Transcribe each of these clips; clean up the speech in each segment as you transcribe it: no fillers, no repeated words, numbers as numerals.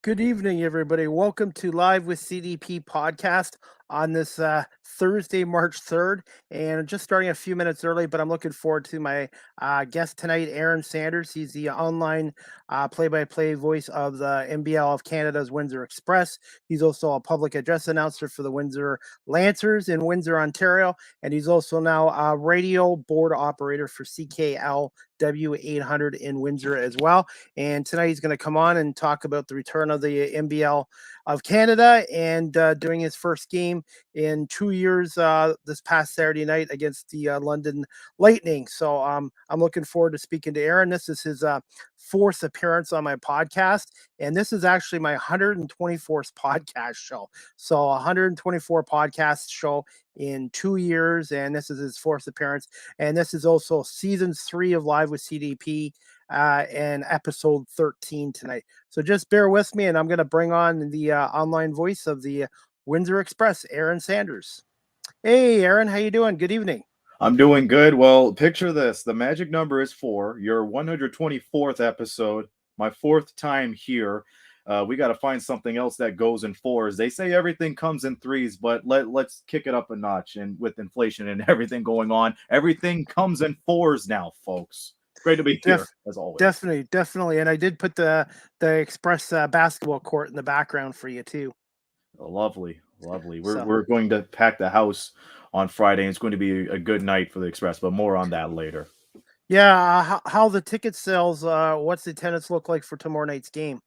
Good evening, everybody. Welcome to Live with CDP podcast on this Thursday, March 3rd. And just starting a few minutes early, but I'm looking forward to my guest tonight, Aaron Sanders. He's the online play-by-play voice of the NBL of Canada's Windsor Express. He's also a public address announcer for the Windsor Lancers in Windsor, Ontario. And he's also now a radio board operator for CKLW 800 in Windsor as well. And tonight he's going to come on and talk about the return of the NBL of Canada and doing his first game in 2 years this past Saturday night against the London Lightning. So I'm looking forward to speaking to Aaron. This is his fourth appearance on my podcast, and this is actually my 124th podcast show. So 124 podcast show in 2 years, and this is his fourth appearance. And this is also season 3 of Live with CDP and episode 13 tonight. So just bear with me, and I'm going to bring on the online voice of the Windsor Express, Aaron Sanders. Hey, Aaron, how you doing? Good evening. I'm doing good. Well, picture this. The magic number is 4. Your 124th episode, my 4th time here. We got to find something else that goes in 4s. They say everything comes in 3s, but let's kick it up a notch. And with inflation and everything going on, everything comes in 4s now, folks. Great to be here, as always. Definitely. And I did put the Express basketball court in the background for you, too. Lovely. We're going to pack the house on Friday, and it's going to be a good night for the Express, but more on that later. Yeah, how the ticket sales, what's the attendance look like for tomorrow night's game?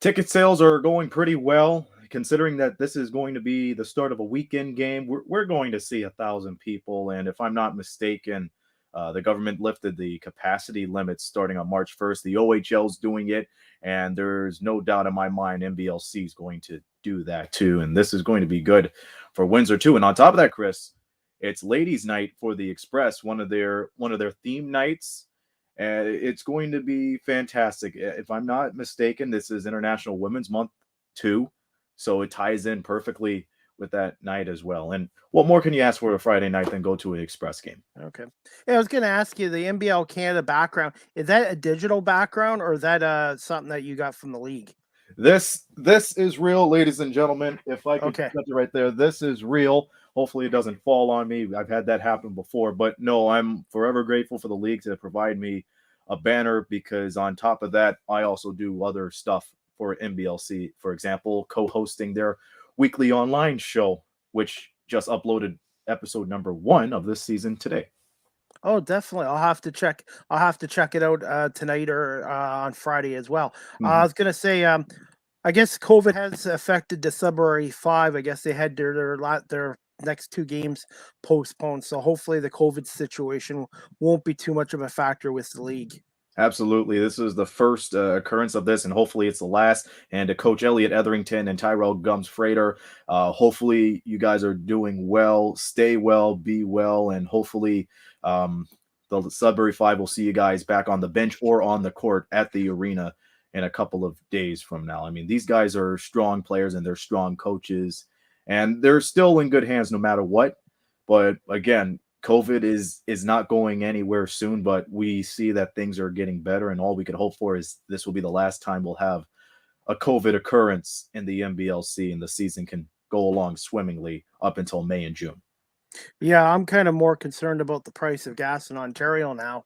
Ticket sales are going pretty well, considering that this is going to be the start of a weekend game. We're going to see 1,000 people, and if I'm not mistaken, the government lifted the capacity limits starting on March 1st. The OHL's doing it, and there's no doubt in my mind NBLC is going to do that too. And this is going to be good for Windsor too. And on top of that, Chris, it's ladies' night for the Express, one of their theme nights. And it's going to be fantastic. If I'm not mistaken, this is International Women's Month too. So it ties in perfectly with that night as well. And what more can you ask for a Friday night than go to an Express game? Okay. Yeah, I was going to ask you, the NBL Canada background, is that a digital background, or is that something that you got from the league? This is real, ladies and gentlemen. If I could get it right there, this is real. Hopefully it doesn't fall on me. I've had that happen before, but no, I'm forever grateful for the league to provide me a banner, because on top of that, I also do other stuff for NBLC. For example, co-hosting their weekly online show, which just uploaded episode number 1 of this season today. Oh, definitely. I'll have to check it out tonight or on Friday as well. I was gonna say, I guess COVID has affected the Sudbury 5. I guess they had their next 2 games postponed. So hopefully the COVID situation won't be too much of a factor with the league. Absolutely. This is the first occurrence of this, and hopefully it's the last. And to Coach Elliot Etherington and Tyrell Gums-Frater, hopefully you guys are doing well. Stay well, be well, and hopefully the Sudbury 5 will see you guys back on the bench or on the court at the arena in a couple of days from now. I mean, these guys are strong players and they're strong coaches, and they're still in good hands no matter what. But again, COVID is not going anywhere soon, but we see that things are getting better, and all we could hope for is this will be the last time we'll have a COVID occurrence in the NBLC, and the season can go along swimmingly up until May and June. Yeah, I'm kind of more concerned about the price of gas in Ontario now.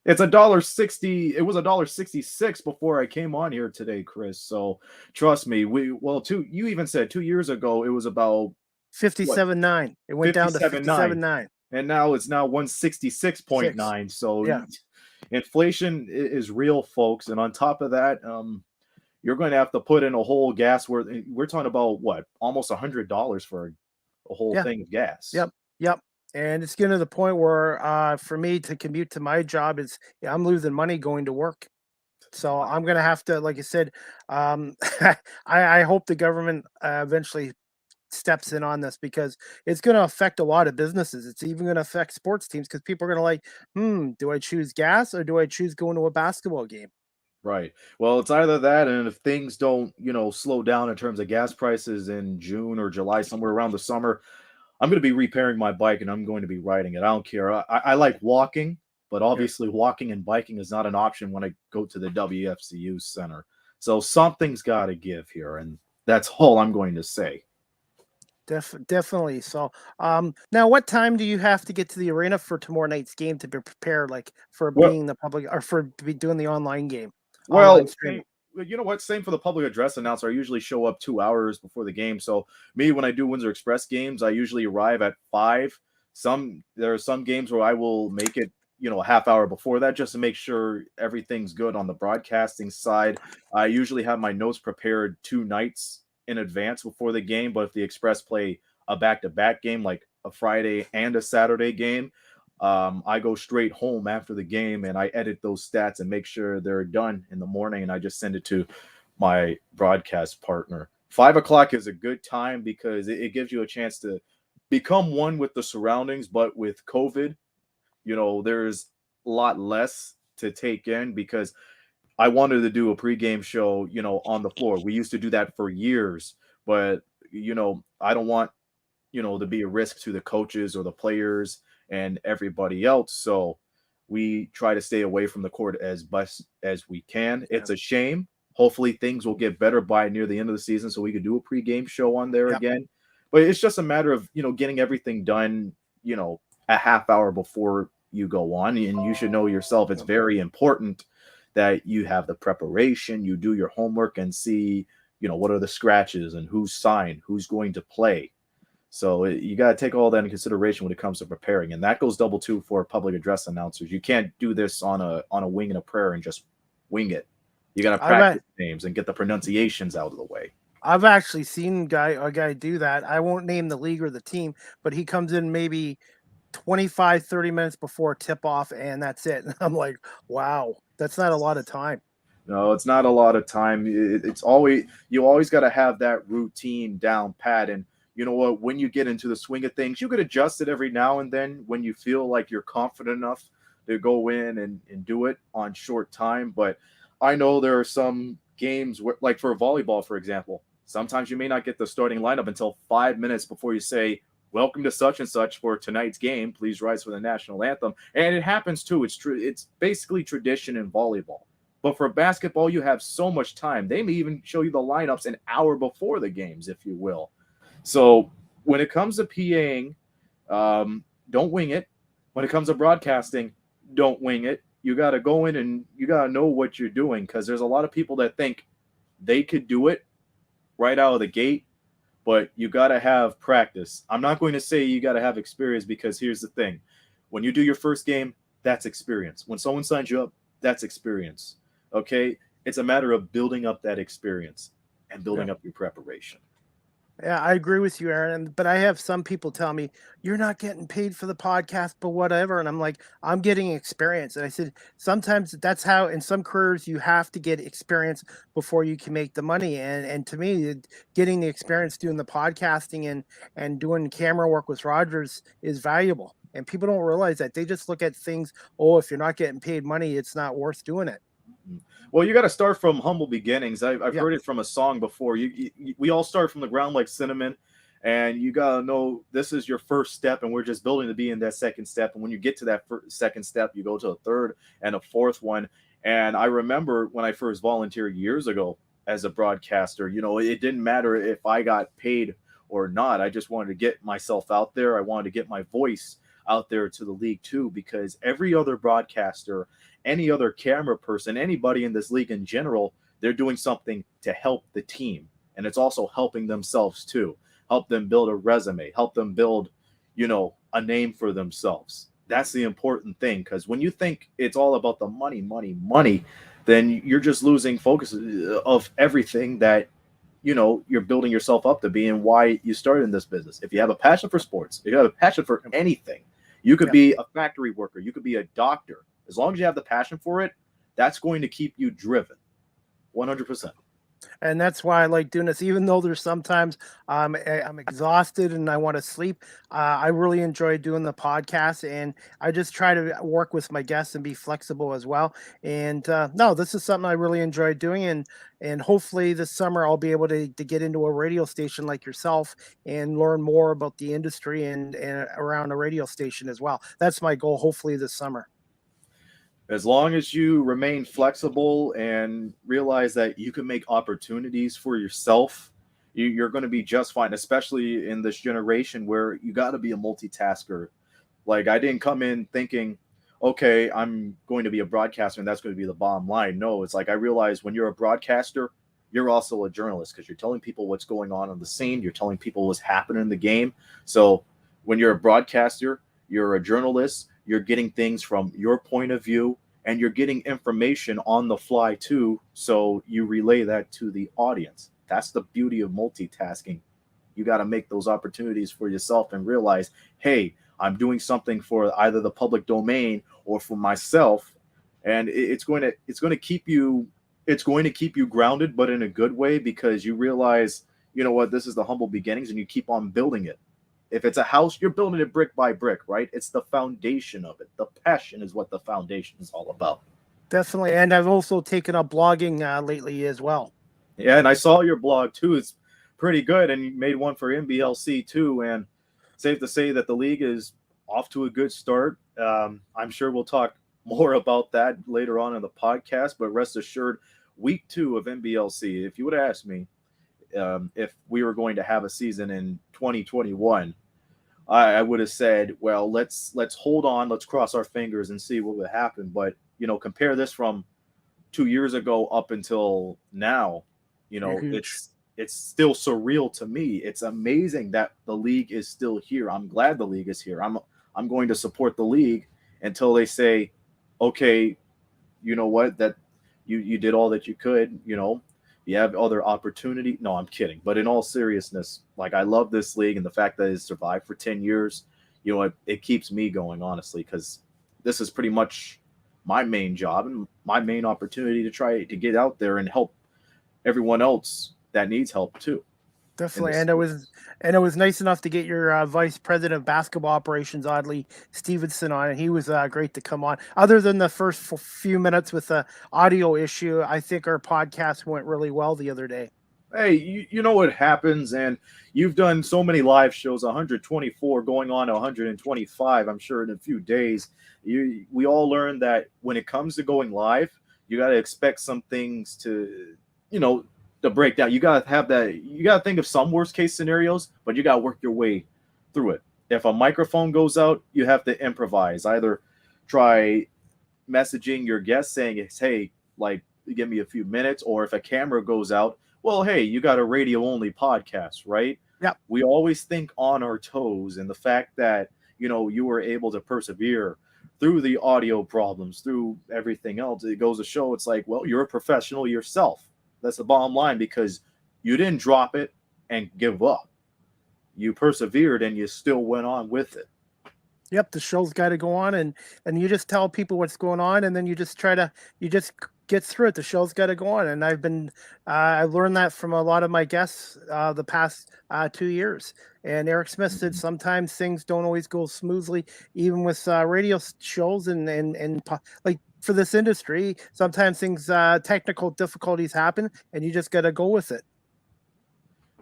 It's $1.60. It was $1.66 before I came on here today, Chris. So trust me, you even said 2 years ago it was about 57.9. It went down to 57.9. And now it's 166.9. So yeah, inflation is real, folks. And on top of that, you're going to have to put in a whole gas we're talking about almost $100 for a whole thing of gas. Yep. And it's getting to the point where for me to commute to my job is I'm losing money going to work. So I'm gonna have to, like I said, um, I hope the government eventually steps in on this because it's going to affect a lot of businesses. It's even going to affect sports teams because people are going to like, do I choose gas or do I choose going to a basketball game? Right. Well, it's either that, and if things don't, slow down in terms of gas prices in June or July, somewhere around the summer, I'm going to be repairing my bike and I'm going to be riding it. I don't care. I like walking, but Yeah, obviously walking and biking is not an option when I go to the WFCU center. So something's got to give here, and that's all I'm going to say. definitely. So, now what time do you have to get to the arena for tomorrow night's game to be prepared, like for Well, being the public or for be doing the online game, online Well, streaming? you know what? Same for the public address announcer. I usually show up 2 hours before the game. So me, when I do Windsor Express games, I usually arrive at 5. There are some games where I will make it, a half hour before that just to make sure everything's good on the broadcasting side. I usually have my notes prepared 2 nights in advance before the game. But if the Express play a back-to-back game, like a Friday and a Saturday game, I go straight home after the game and I edit those stats and make sure they're done in the morning, and I just send it to my broadcast partner. 5 o'clock is a good time because it gives you a chance to become one with the surroundings. But with COVID, there's a lot less to take in because I wanted to do a pregame show, on the floor. We used to do that for years, but I don't want to be a risk to the coaches or the players and everybody else. So we try to stay away from the court as best as we can. Yeah. It's a shame. Hopefully things will get better by near the end of the season so we could do a pregame show on there Yep. again. But it's just a matter of, getting everything done, a half hour before you go on. And you should know yourself, it's Yep. very important that you have the preparation, you do your homework and see, what are the scratches and who's signed, who's going to play. So you got to take all that into consideration when it comes to preparing, and that goes double too for public address announcers. You can't do this on a wing and a prayer and just wing it. You got to I've practice names and get the pronunciations out of the way. I've actually seen a guy do that. I won't name the league or the team, but he comes in maybe 25, 30 minutes before tip off and that's it. And I'm like, wow, that's not a lot of time. No, it's not a lot of time. It's always you always got to have that routine down pat. And you know what? When you get into the swing of things, you could adjust it every now and then when you feel like you're confident enough to go in and do it on short time. But I know there are some games where, like for volleyball, for example, sometimes you may not get the starting lineup until 5 minutes before you say, "Welcome to such and such for tonight's game. Please rise for the national anthem." And it happens too. It's true. It's basically tradition in volleyball. But for basketball, you have so much time. They may even show you the lineups an hour before the games, if you will. So when it comes to PAing, don't wing it. When it comes to broadcasting, don't wing it. You got to go in and you got to know what you're doing because there's a lot of people that think they could do it right out of the gate, but you got to have practice. I'm not going to say you got to have experience because here's the thing. When you do your first game, that's experience. When someone signs you up, that's experience. Okay? It's a matter of building up that experience and Yeah. building up your preparation. Yeah, I agree with you, Aaron. But I have some people tell me, you're not getting paid for the podcast, but whatever. And I'm like, I'm getting experience. And I said, sometimes that's how in some careers you have to get experience before you can make the money. And to me, getting the experience doing the podcasting and doing camera work with Rogers is valuable. And people don't realize that. They just look at things, oh, if you're not getting paid money, it's not worth doing it. Well, you got to start from humble beginnings. I've Yeah. heard it from a song before. We all start from the ground like cinnamon, and you got to know this is your first step, and we're just building to be in that second step. And when you get to that second step, you go to a third and a fourth one. And I remember when I first volunteered years ago as a broadcaster, it didn't matter if I got paid or not. I just wanted to get myself out there. I wanted to get my voice out there to the league too, because every other broadcaster, any other camera person, anybody in this league in general, they're doing something to help the team. And it's also helping themselves too. Help them build a resume, help them build, a name for themselves. That's the important thing. Because when you think it's all about the money, money, money, then you're just losing focus of everything that you're building yourself up to be and why you started in this business. If you have a passion for sports, if you have a passion for anything, You could Yep. be a factory worker, you could be a doctor. As long as you have the passion for it, that's going to keep you driven. 100%. And that's why I like doing this, even though there's sometimes I'm exhausted and I want to sleep. I really enjoy doing the podcast, and I just try to work with my guests and be flexible as well. And no, this is something I really enjoy doing, and hopefully this summer I'll be able to get into a radio station like yourself and learn more about the industry and around a radio station as well. That's my goal, hopefully this summer. As long as you remain flexible and realize that you can make opportunities for yourself, you're going to be just fine, especially in this generation where you got to be a multitasker. Like, I didn't come in thinking, okay, I'm going to be a broadcaster and that's going to be the bottom line. No, it's like I realized when you're a broadcaster, you're also a journalist because you're telling people what's going on the scene. You're telling people what's happening in the game. So when you're a broadcaster, you're a journalist. You're getting things from your point of view, and you're getting information on the fly too. So you relay that to the audience. That's the beauty of multitasking. You got to make those opportunities for yourself and realize, hey, I'm doing something for either the public domain or for myself, and it's going to keep you grounded, but in a good way, because you realize, you know what, this is the humble beginnings, and you keep on building it. If it's a house, you're building it brick by brick, right? It's the foundation of it. The passion is what the foundation is all about. Definitely, and I've also taken up blogging lately as well. Yeah, and I saw your blog too. It's pretty good, and you made one for NBLC too. And safe to say that the league is off to a good start. I'm sure we'll talk more about that later on in the podcast. But rest assured, week 2 of NBLC. If you would have asked me if we were going to have a season in 2021, I would have said, well, let's hold on, let's cross our fingers and see what would happen. But compare this from 2 years ago up until now, You're huge. it's still surreal to me. It's amazing that the league is still here. I'm glad the league is here. I'm going to support the league until they say, okay, you know what, that you did all that you could. You have other opportunity. No, I'm kidding. But in all seriousness, like, I love this league, and the fact that it's survived for 10 years, it keeps me going, honestly, because this is pretty much my main job and my main opportunity to try to get out there and help everyone else that needs help too in Definitely, this and space. it was nice enough to get your vice president of basketball operations, Audley Stevenson, on, and he was great to come on. Other than the first few minutes with the audio issue, I think our podcast went really well the other day. Hey, you know what happens, and you've done so many live shows, 124 going on to 125, I'm sure, in a few days. We all learned that when it comes to going live, you got to expect some things you know, to break down. You got to have that. You got to think of some worst case scenarios, but you got to work your way through it. If a microphone goes out, you have to improvise. Either try messaging your guest saying, hey, like, give me a few minutes, or if a camera goes out, well, hey, you got a radio only podcast, right? Yep. We always think on our toes, and the fact that you were able to persevere through the audio problems, through everything else, it goes to show, it's like, well, you're a professional yourself. That's the bottom line, because you didn't drop it and give up. You persevered and you still went on with it. Yep, the show's got to go on, and you just tell people what's going on, and then you just get through it. The show's got to go on, and I learned that from a lot of my guests the past 2 years. And Eric Smith said Mhm. sometimes things don't always go smoothly, even with radio shows and like for this industry. Sometimes things technical difficulties happen, and you just got to go with it.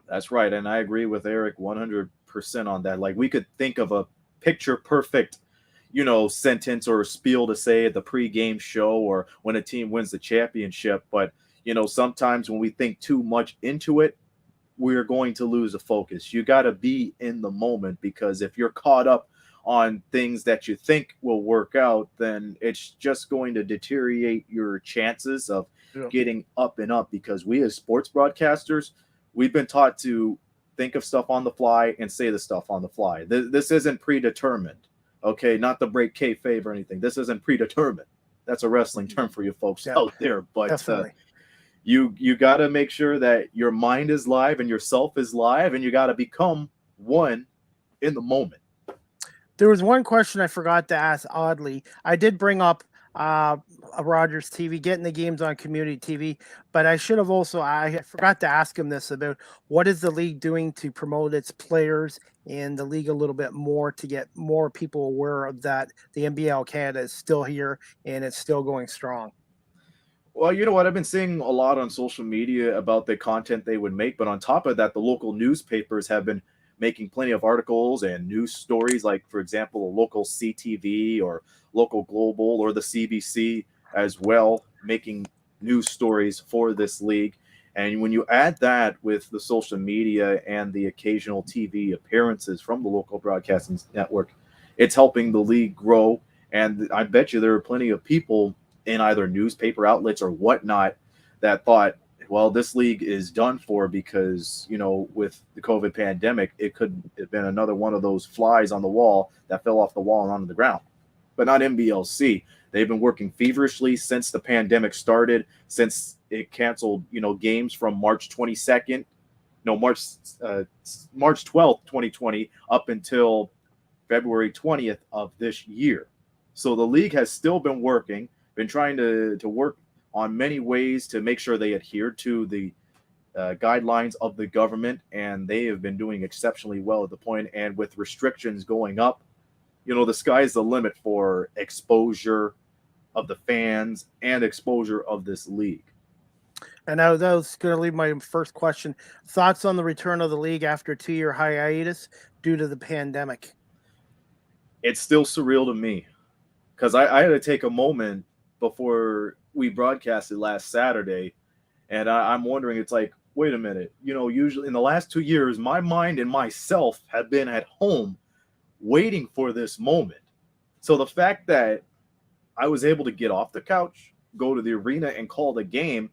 That's right, and I agree with Eric 100% on that. Like, we could think of a picture perfect, sentence or spiel to say at the pregame show or when a team wins the championship, but sometimes when we think too much into it, we're going to lose the focus. You got to be in the moment, because if you're caught up on things that you think will work out, then it's just going to deteriorate your chances of Yeah. getting up and up. Because we, as sports broadcasters, we've been taught to think of stuff on the fly and say the stuff on the fly. This isn't predetermined. Okay, not to break kayfabe or anything. This isn't predetermined. That's a wrestling term for you folks Yeah, out there. But definitely. you got to make sure that your mind is live and yourself is live, and you got to become one in the moment. There was one question I forgot to ask. Oddly, I did bring up uh, Rogers TV getting the games on community TV, but I should have also I forgot to ask him this about what is the league doing to promote its players and the league a little bit more to get more people aware of that the NBL Canada is still here and it's still going strong. Well, you know what? I've been seeing a lot on social media about the content they would make, but on top of that, the local newspapers have been making plenty of articles and news stories, like, for example, a local CTV or local Global or the CBC as well, making news stories for this league. And when you add that with the social media and the occasional TV appearances from the local broadcasting network, it's helping the league grow. And I bet you there are plenty of people in either newspaper outlets or whatnot that thought, well, this league is done for because, with the COVID pandemic, it could have been another one of those flies on the wall that fell off the wall and onto the ground. But not NBLC. They've been working feverishly since the pandemic started, since it canceled, games from March 22nd, no, March 12th, 2020, up until February 20th of this year. So the league has still been working, been trying to work on many ways to make sure they adhere to the guidelines of the government, and they have been doing exceptionally well at the point. And with restrictions going up, the sky's the limit for exposure of the fans and exposure of this league. And that was going to leave my first question. Thoughts on the return of the league after a 2-year hiatus due to the pandemic? It's still surreal to me because I had to take a moment before we broadcasted last Saturday, and I'm wondering, it's like, wait a minute, usually in the last 2 years, my mind and myself have been at home waiting for this moment. So the fact that I was able to get off the couch, go to the arena, and call the game,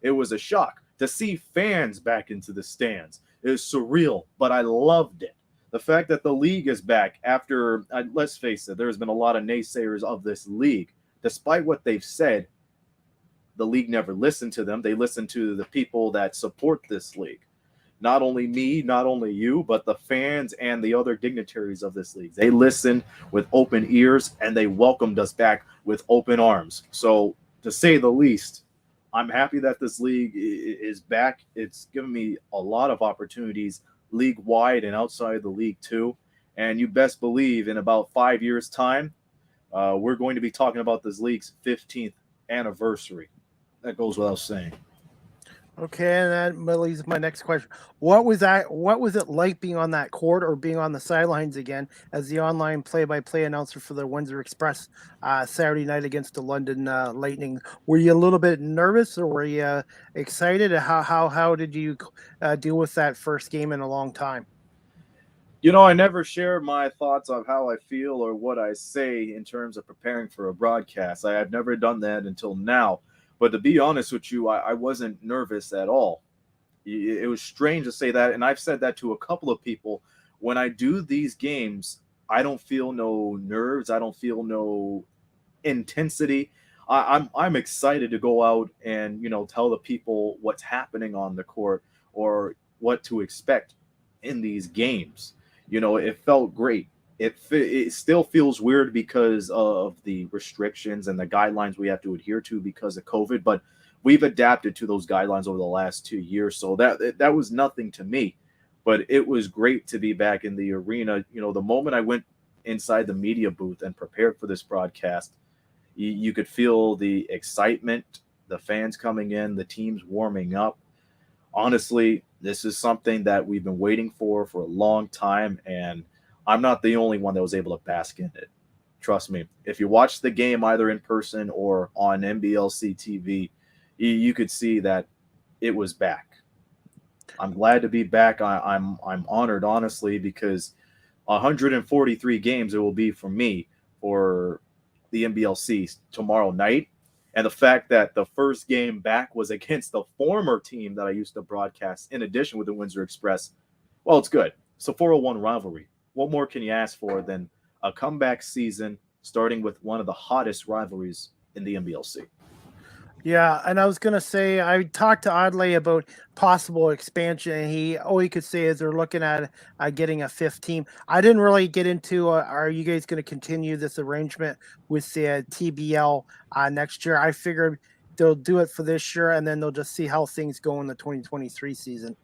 it was a shock. To see fans back into the stands is surreal, but I loved it. The fact that the league is back after, let's face it, there's been a lot of naysayers of this league. Despite what they've said, the league never listened to them. They listened to the people that support this league. Not only me, not only you, but the fans and the other dignitaries of this league. They listened with open ears and they welcomed us back with open arms. So, to say the least, I'm happy that this league is back. It's given me a lot of opportunities league-wide and outside the league too. And you best believe in about 5 years' time, we're going to be talking about this league's 15th anniversary. That goes without saying. Okay, and that leads my next question. What was that? What was it like being on that court or being on the sidelines again as the online play-by-play announcer for the Windsor Express Saturday night against the London Lightning? Were you a little bit nervous or were you excited? How did you deal with that first game in a long time? I never share my thoughts of how I feel or what I say in terms of preparing for a broadcast. I have never done that until now. But to be honest with you, I wasn't nervous at all. It was strange to say that, and I've said that to a couple of people. When I do these games, I don't feel no nerves. I don't feel no intensity. I'm excited to go out and tell the people what's happening on the court or what to expect in these games. It felt great. It still feels weird because of the restrictions and the guidelines we have to adhere to because of COVID, but we've adapted to those guidelines over the last 2 years, so that was nothing to me. But it was great to be back in the arena. The moment I went inside the media booth and prepared for this broadcast, you could feel the excitement, the fans coming in, the teams warming up. Honestly, this is something that we've been waiting for a long time, and I'm not the only one that was able to bask in it. Trust me. If you watch the game either in person or on NBLC TV, you could see that it was back. I'm glad to be back. I'm honored, honestly, because 143 games it will be for me for the NBLC tomorrow night. And the fact that the first game back was against the former team that I used to broadcast, in addition with the Windsor Express, well, it's good. It's a 401 rivalry. What more can you ask for than a comeback season starting with one of the hottest rivalries in the NBLC? Yeah, and I was gonna say I talked to Audley about possible expansion, and he all he could say is they're looking at getting a fifth team. I didn't really get into are you guys going to continue this arrangement with the TBL next year? I figured they'll do it for this year, and then they'll just see how things go in the 2023 season.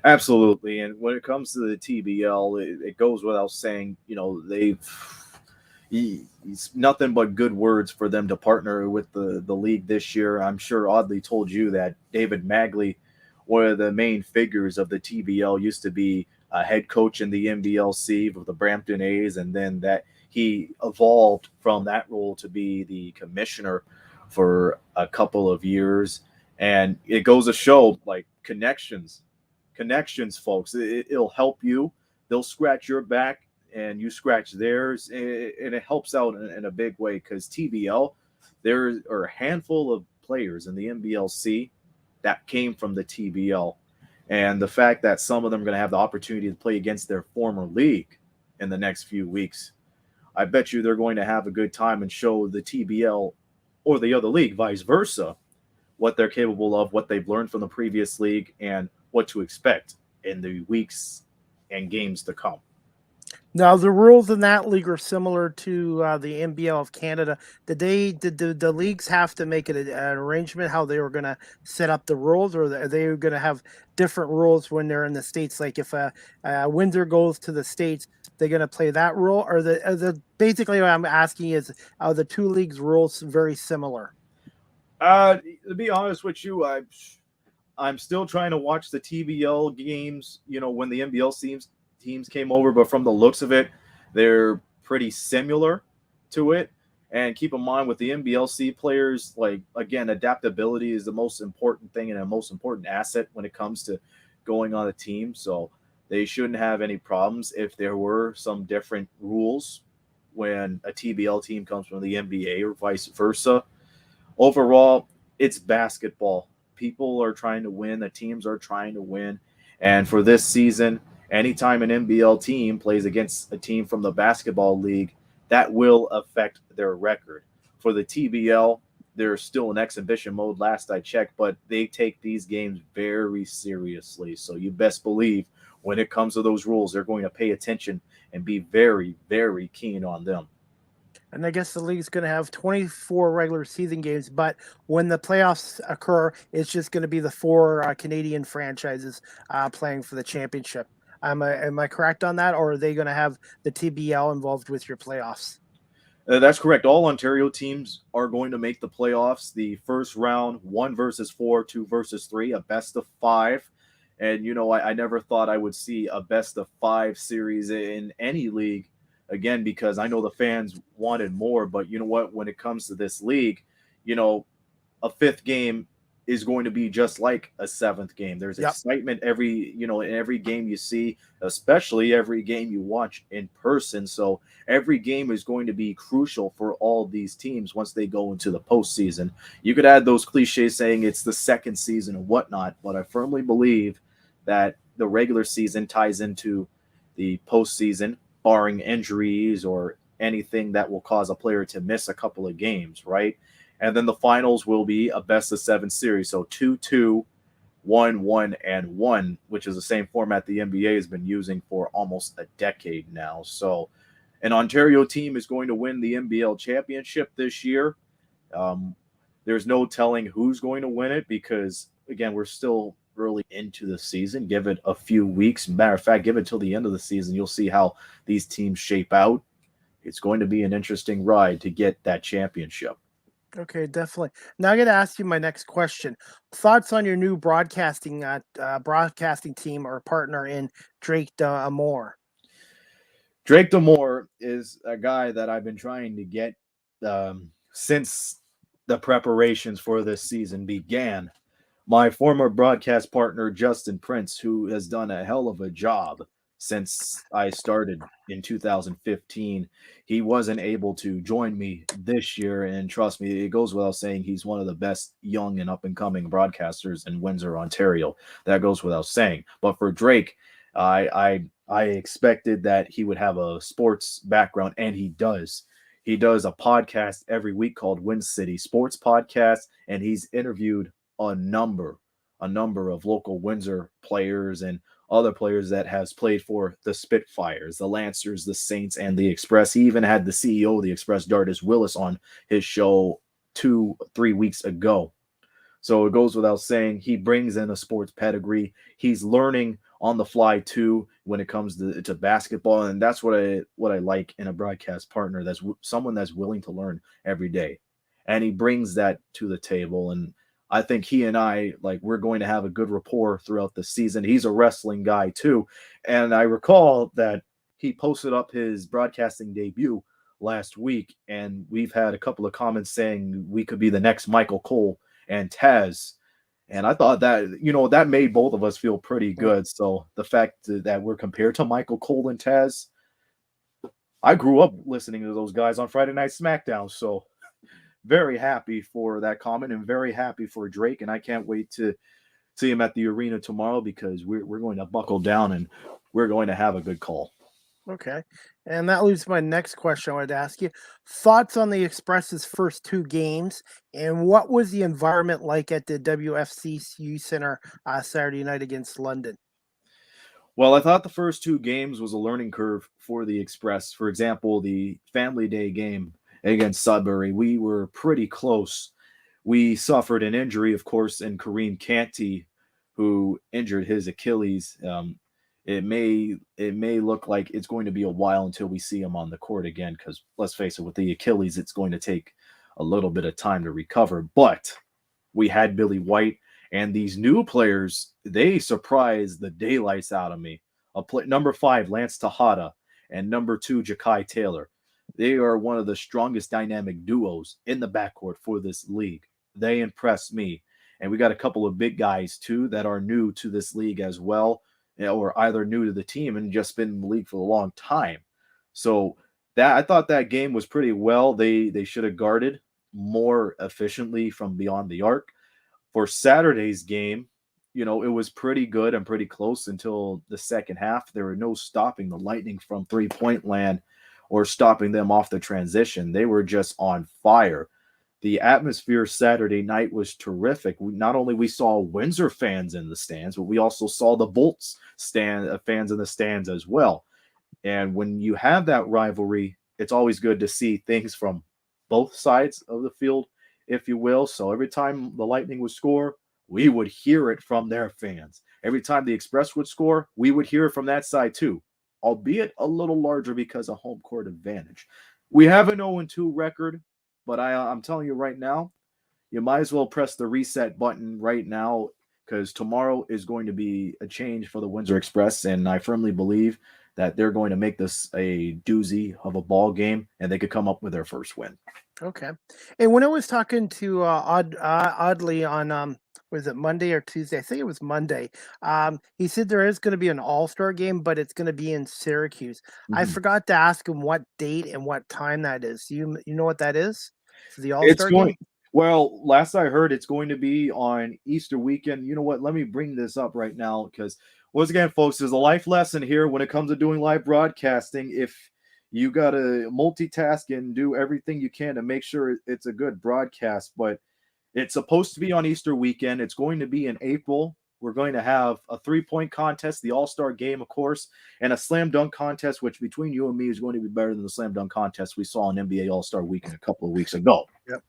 Absolutely. And when it comes to the TBL, it goes without saying, it's nothing but good words for them to partner with the league this year. I'm sure Audley told you that David Magley, one of the main figures of the TBL, used to be a head coach in the NBLC of the Brampton A's, and then that he evolved from that role to be the commissioner for a couple of years. And it goes to show, like, connections, folks. It'll help you. They'll scratch your back and you scratch theirs, and it helps out in a big way because TBL, there are a handful of players in the NBLC that came from the TBL. And the fact that some of them are going to have the opportunity to play against their former league in the next few weeks, I bet you they're going to have a good time and show the TBL or the other league, vice versa, what they're capable of, what they've learned from the previous league, and what to expect in the weeks and games to come. Now the rules in that league are similar to the NBL of Canada. Did the leagues have to make an arrangement how they were going to set up the rules, or are they going to have different rules when they're in the states? Like if Windsor goes to the states, they're going to play that rule, or the basically what I'm asking is are the two leagues rules very similar? To be honest with you, I'm still trying to watch the TBL games. When the NBL teams came over, but from the looks of it, they're pretty similar to it. And keep in mind with the NBLC players, like again, adaptability is the most important thing and a most important asset when it comes to going on a team. So they shouldn't have any problems if there were some different rules when a TBL team comes from the NBA or vice versa. Overall, it's basketball. People are trying to win, the teams are trying to win. And for this season, anytime an NBL team plays against a team from the basketball league, that will affect their record. For the TBL, they're still in exhibition mode last I checked, but they take these games very seriously. So you best believe when it comes to those rules, they're going to pay attention and be very, very keen on them. And I guess the league's going to have 24 regular season games, but when the playoffs occur, it's just going to be the four Canadian franchises playing for the championship. Am I correct on that, or are they going to have the TBL involved with your playoffs? That's correct. All Ontario teams are going to make the playoffs. The first round, 1 versus 4, 2 versus 3, a best of five. And, I never thought I would see a best of five series in any league again, because I know the fans wanted more. But you know what? When it comes to this league, you know, a fifth game is going to be just like a seventh game. There's Yep. excitement in every game you see, especially every game you watch in person. So every game is going to be crucial for all these teams once they go into the postseason. You could add those cliches saying it's the second season and whatnot, but I firmly believe that the regular season ties into the postseason, barring injuries or anything that will cause a player to miss a couple of games, right? And then the finals will be a best of seven series. So 2-2, 1-1, and 1, which is the same format the NBA has been using for almost a decade now. So an Ontario team is going to win the NBL championship this year. Um, there's no telling who's going to win it because, again, we're still early into the season. Give it a few weeks. Matter of fact, give it till the end of the season. You'll see how these teams shape out. It's going to be an interesting ride to get that championship. Okay, definitely. Now I got to ask you my next question. Thoughts on your new broadcasting team or partner in Drake Amore? Drake Demore is a guy that I've been trying to get since the preparations for this season began. My former broadcast partner, Justin Prince, who has done a hell of a job since I started in 2015, he wasn't able to join me this year. And trust me, it goes without saying he's one of the best young and up and coming broadcasters in Windsor, Ontario. That goes without saying. But for Drake, I expected that he would have a sports background, and he does. He does a podcast every week called Win City Sports Podcast, and he's interviewed a number, a number of local Windsor players and other players that has played for the Spitfires, the Lancers, the Saints, and the Express. He even had the CEO of the Express, Dardis Willis, on his show 2-3 weeks ago. So it goes without saying, he brings in a sports pedigree. He's learning on the fly too when it comes to basketball, and that's what I like in a broadcast partner. That's someone that's willing to learn every day, and he brings that to the table. And I think he and I, like, we're going to have a good rapport throughout the season. He's a wrestling guy too, and I recall that he posted up his broadcasting debut last week, and we've had a couple of comments saying we could be the next Michael Cole and Taz. And I thought that, that made both of us feel pretty good. So the fact that we're compared to Michael Cole and Taz, I grew up listening to those guys on Friday Night SmackDown. So very happy for that comment and very happy for Drake. And I can't wait to see him at the arena tomorrow, because we're going to buckle down and we're going to have a good call. Okay. And that leads to my next question I wanted to ask you. Thoughts on the Express's first two games, and what was the environment like at the WFCU Center Saturday night against London? Well, I thought the first two games was a learning curve for the Express. For example, the Family Day game against Sudbury, we were pretty close. We suffered an injury, of course, in Kareem Canty, who injured his Achilles. It may look like it's going to be a while until we see him on the court again, because let's face it, with the Achilles, it's going to take a little bit of time to recover. But we had Billy White, and these new players, they surprised the daylights out of me. Number 5, Lance Tejada, and number 2, Jakai Taylor. They are one of the strongest dynamic duos in the backcourt for this league. They impressed me. And we got a couple of big guys, too, that are new to this league as well, or either new to the team and just been in the league for a long time. So that, I thought that game was pretty well. They should have guarded more efficiently from beyond the arc. For Saturday's game, it was pretty good and pretty close until the second half. There were no stopping the Lightning from three-point land or stopping them off the transition. They were just on fire. The atmosphere Saturday night was terrific. Not only we saw Windsor fans in the stands, but we also saw the Bolts fans in the stands as well. And when you have that rivalry, it's always good to see things from both sides of the field, if you will. So every time the Lightning would score, we would hear it from their fans. Every time the Express would score, we would hear it from that side too, albeit a little larger because of home court advantage. We have an 0-2 record, but I'm telling you right now, you might as well press the reset button right now, because tomorrow is going to be a change for the Windsor Express, and I firmly believe that they're going to make this a doozy of a ball game, and they could come up with their first win. Okay. And when I was talking to Oddly on was it Monday or Tuesday? I think it was Monday. He said there is going to be an All-Star game, but it's going to be in Syracuse. I Mhm. forgot to ask him what date and what time that is. You know what that is for the It's All-Star going game? Well, last I heard, it's going to be on Easter weekend. You know what? Let me bring this up right now, because once again, folks, there's a life lesson here when it comes to doing live broadcasting. If you got to multitask and do everything you can to make sure it's a good broadcast, but it's supposed to be on Easter weekend. It's going to be in April. We're going to have a 3-point contest, the All-Star game, of course, and a slam dunk contest, which between you and me is going to be better than the slam dunk contest we saw on NBA All-Star Weekend a couple of weeks ago. Yep.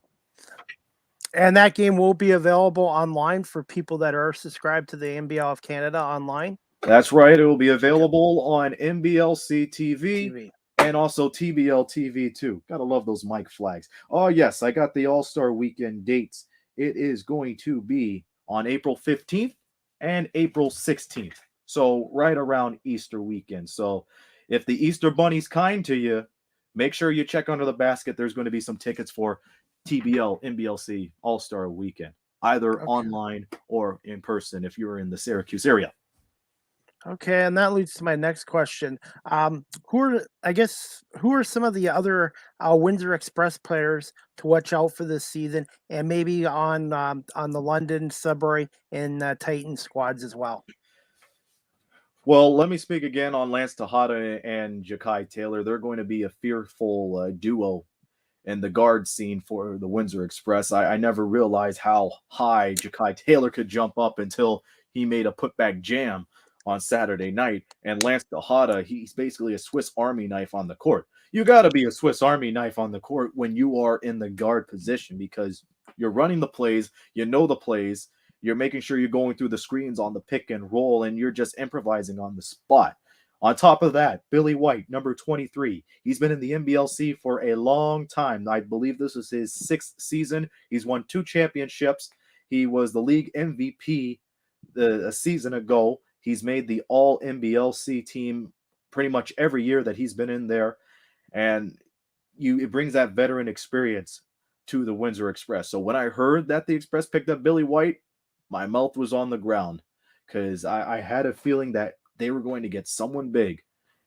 And that game will be available online for people that are subscribed to the NBL of Canada online. That's right. It will be available on NBLC TV TV. and also TBL TV too. Gotta love those mic flags. Oh, yes, I got the All-Star Weekend dates. It is going to be on April 15th and April 16th. So right around Easter weekend. So if the Easter Bunny's kind to you, make sure you check under the basket. There's going to be some tickets for TBL, NBLC All-Star Weekend, either Okay. online or in person if you're in the Syracuse area. Okay, and that leads to my next question. Who are some of the other Windsor Express players to watch out for this season, and maybe on the London, Sudbury, and Titan squads as well? Well, let me speak again on Lance Tejada and Jakai Taylor. They're going to be a fearful duo in the guard scene for the Windsor Express. I never realized how high Jakai Taylor could jump up until he made a putback jam on Saturday night. And Lance Tejada, he's basically a Swiss Army knife on the court. You got to be a Swiss Army knife on the court when you are in the guard position because you're running the plays, you know the plays, you're making sure you're going through the screens on the pick and roll, and you're just improvising on the spot. On top of that, Billy White, number 23. He's been in the NBLC for a long time. I believe this is his 6th season. He's won 2 championships. He was the league MVP a season ago. He's made the all NBLC team pretty much every year that he's been in there. And it brings that veteran experience to the Windsor Express. So when I heard that the Express picked up Billy White, my mouth was on the ground because I had a feeling that they were going to get someone big,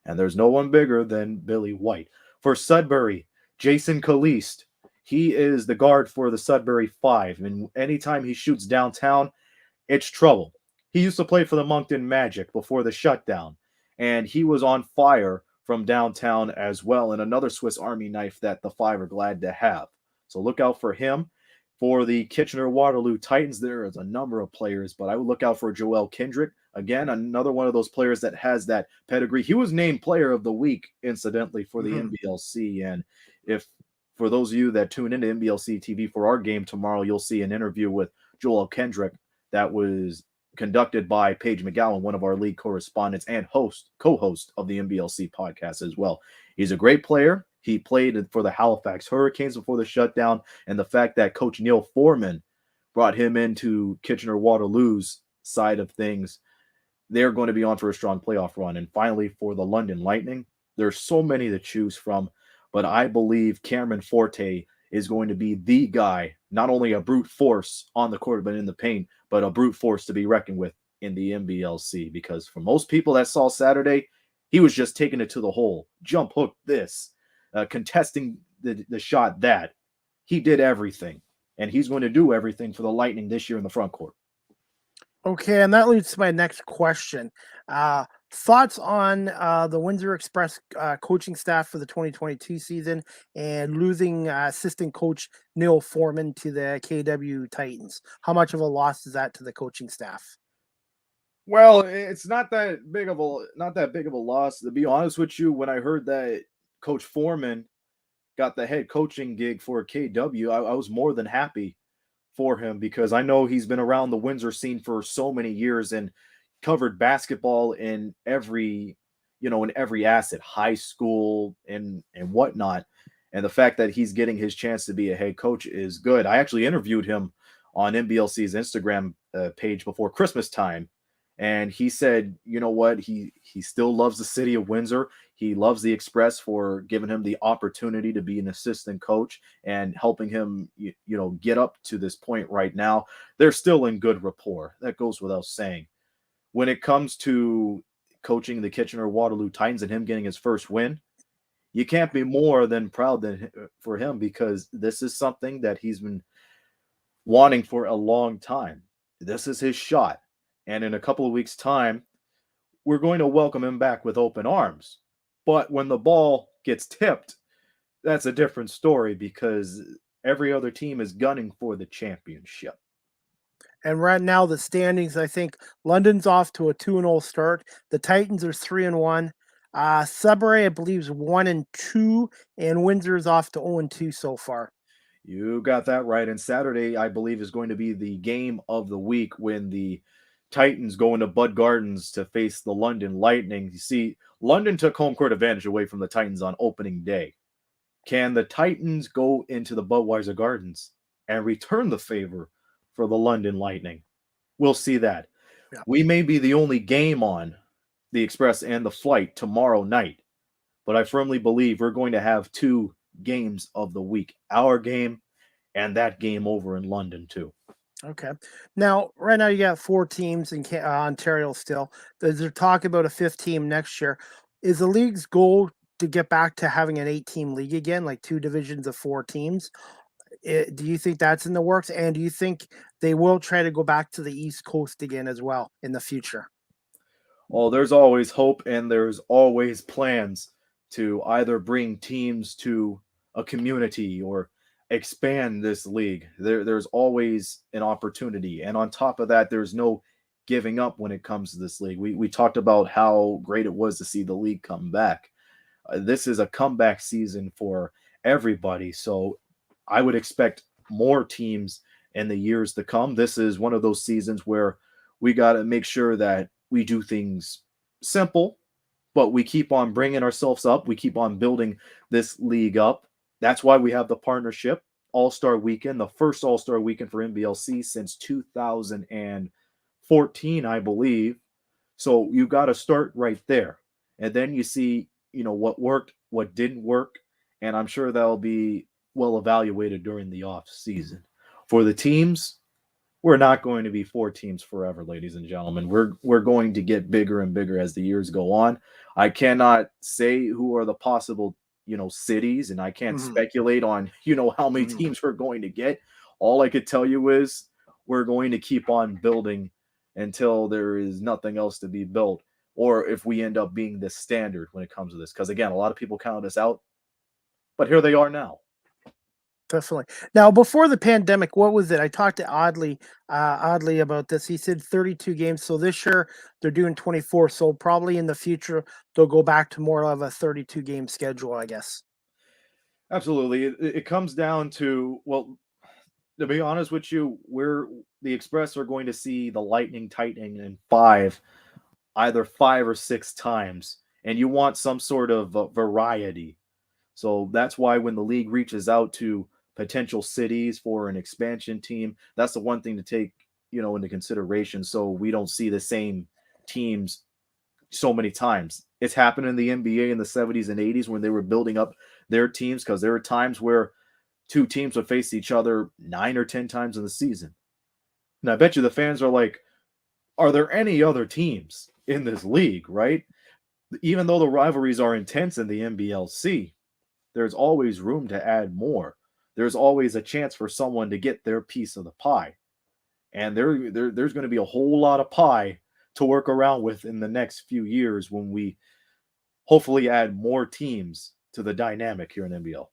and there's no one bigger than Billy White. For Sudbury, Jason Caliste, he is the guard for the Sudbury Five, and anytime he shoots downtown, it's trouble. He used to play for the Moncton Magic before the shutdown, and he was on fire from downtown as well, and another Swiss Army knife that the Five are glad to have. So look out for him. For the Kitchener-Waterloo Titans, there is a number of players, but I would look out for Joel Kendrick. Again, another one of those players that has that pedigree. He was named Player of the Week, incidentally, for the NBLC. And if for those of you that tune into NBLC TV for our game tomorrow, you'll see an interview with Joel Kendrick that was conducted by Paige McGowan, one of our league correspondents and co-host of the NBLC podcast as well. He's a great player. He played for the Halifax Hurricanes before the shutdown, and the fact that Coach Neil Foreman brought him into Kitchener-Waterloo's side of things, they're going to be on for a strong playoff run. And finally, for the London Lightning, there's so many to choose from, but I believe Cameron Forte is going to be the guy, not only a brute force on the court but in the paint, but a brute force to be reckoned with in the NBLC, because for most people that saw Saturday, he was just taking it to the hole, jump hook this, contesting the shot that. He did everything, and he's going to do everything for the Lightning this year in the front court. Okay, and that leads to my next question. Thoughts on the Windsor Express coaching staff for the 2022 season and losing assistant coach Neil Foreman to the KW Titans? How much of a loss is that to the coaching staff? Well, it's not that big of a loss, to be honest with you. When I heard that Coach Foreman got the head coaching gig for KW, I was more than happy for him because I know he's been around the Windsor scene for so many years and covered basketball in every asset, high school and whatnot. And the fact that he's getting his chance to be a head coach is good. I actually interviewed him on NBLC's Instagram page before Christmas time, and he said, you know what, he still loves the city of Windsor. He loves the Express for giving him the opportunity to be an assistant coach and helping him, get up to this point right now. They're still in good rapport. That goes without saying. When it comes to coaching the Kitchener-Waterloo Titans and him getting his first win, you can't be more than proud for him because this is something that he's been wanting for a long time. This is his shot. And in a couple of weeks' time, we're going to welcome him back with open arms. But when the ball gets tipped, that's a different story because every other team is gunning for the championship. And right now, the standings, I think London's off to a 2-0 start. The Titans are 3-1. Sudbury, I believe, is 1-2, and Windsor's off to 0-2 so far. You got that right. And Saturday, I believe, is going to be the game of the week when the Titans go into Bud Gardens to face the London Lightning. You see, London took home court advantage away from the Titans on opening day. Can the Titans go into the Budweiser Gardens and return the favor for the London Lightning? We'll see that. Yeah. We may be the only game on the Express and the Flight tomorrow night, but I firmly believe we're going to have 2 games of the week, our game and that game over in London too. Okay. Now, right now you got 4 teams in Ontario still. There's talk about a 5th team next year. Is the league's goal to get back to having an 8-team league again, like 2 divisions of 4 teams? Do you think that's in the works? And do you think they will try to go back to the East Coast again as well in the future? Well, there's always hope and there's always plans to either bring teams to a community or expand this league. There's always an opportunity. And on top of that, there's no giving up when it comes to this league. We talked about how great it was to see the league come back. This is a comeback season for everybody. So I would expect more teams in the years to come. This is one of those seasons where we got to make sure that we do things simple, but we keep on bringing ourselves up. We keep on building this league up. That's why we have the partnership, AllStar Weekend, the first AllStar Weekend for NBLC since 2014, I believe. So you got to start right there. And then you see, what worked, what didn't work. And I'm sure that'll be well evaluated during the off season. For the teams, we're not going to be 4 teams forever, ladies and gentlemen. We're going to get bigger and bigger as the years go on. I cannot say who are the possible, cities, and I can't Mhm, speculate on, how many mhm. teams we're going to get. All I could tell you is we're going to keep on building until there is nothing else to be built, or if we end up being the standard when it comes to this. Because again, a lot of people count us out, but here they are now. Definitely. Now, before the pandemic, what was it? I talked to Oddly about this. He said 32 games. So this year they're doing 24. So probably in the future they'll go back to more of a 32 game schedule, I guess. Absolutely. It comes down to, well, to be honest with you, we're the Express are going to see the Lightning tightening in either 5 or 6 times, and you want some sort of variety. So that's why when the league reaches out to potential cities for an expansion team, that's the one thing to take, into consideration. So we don't see the same teams so many times. It's happened in the NBA in the 70s and 80s when they were building up their teams, because there were times where 2 teams would face each other 9 or 10 times in the season. And I bet you the fans are like, are there any other teams in this league, right? Even though the rivalries are intense in the NBLC, there's always room to add more. There's always a chance for someone to get their piece of the pie. And there's going to be a whole lot of pie to work around with in the next few years when we hopefully add more teams to the dynamic here in NBL.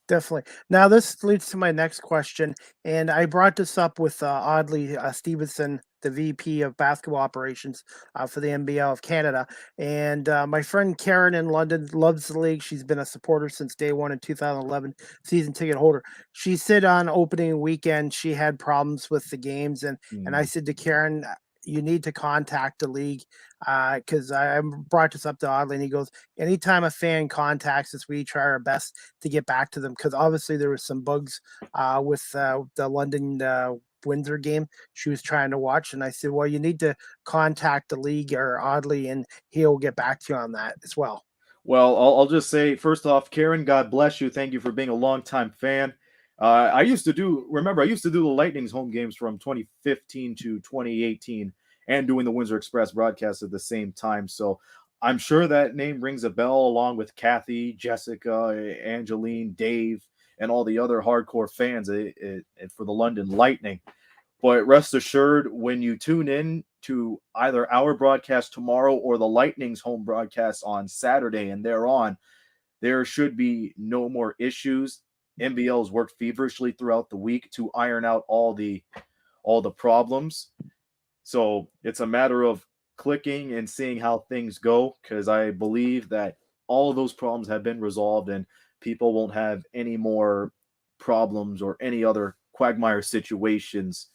Definitely. Now, this leads to my next question, and I brought this up with Audley Stevenson, the VP of Basketball Operations for the NBL of Canada. And my friend Karen in London loves the league. She's been a supporter since day one in 2011, season ticket holder. She said on opening weekend she had problems with the games, and I Mm. said to Karen, you need to contact the league because I brought this up to Audley, and he goes, anytime a fan contacts us, we try our best to get back to them because obviously there was some bugs with the London Windsor game she was trying to watch, and I said, well, you need to contact the league or Audley, and he'll get back to you on that as well. Well, I'll just say first off, Karen, God bless you. Thank you for being a longtime fan. I used to do the Lightning's home games from 2015 to 2018 and doing the Windsor Express broadcast at the same time. So I'm sure that name rings a bell along with Kathy, Jessica, Angeline, Dave, and all the other hardcore fans for the London Lightning. But rest assured, when you tune in to either our broadcast tomorrow or the Lightning's home broadcast on Saturday and thereon, there should be no more issues. NBL's worked feverishly throughout the week to iron out all the problems. So it's a matter of clicking and seeing how things go, because I believe that all of those problems have been resolved and people won't have any more problems or any other quagmire situations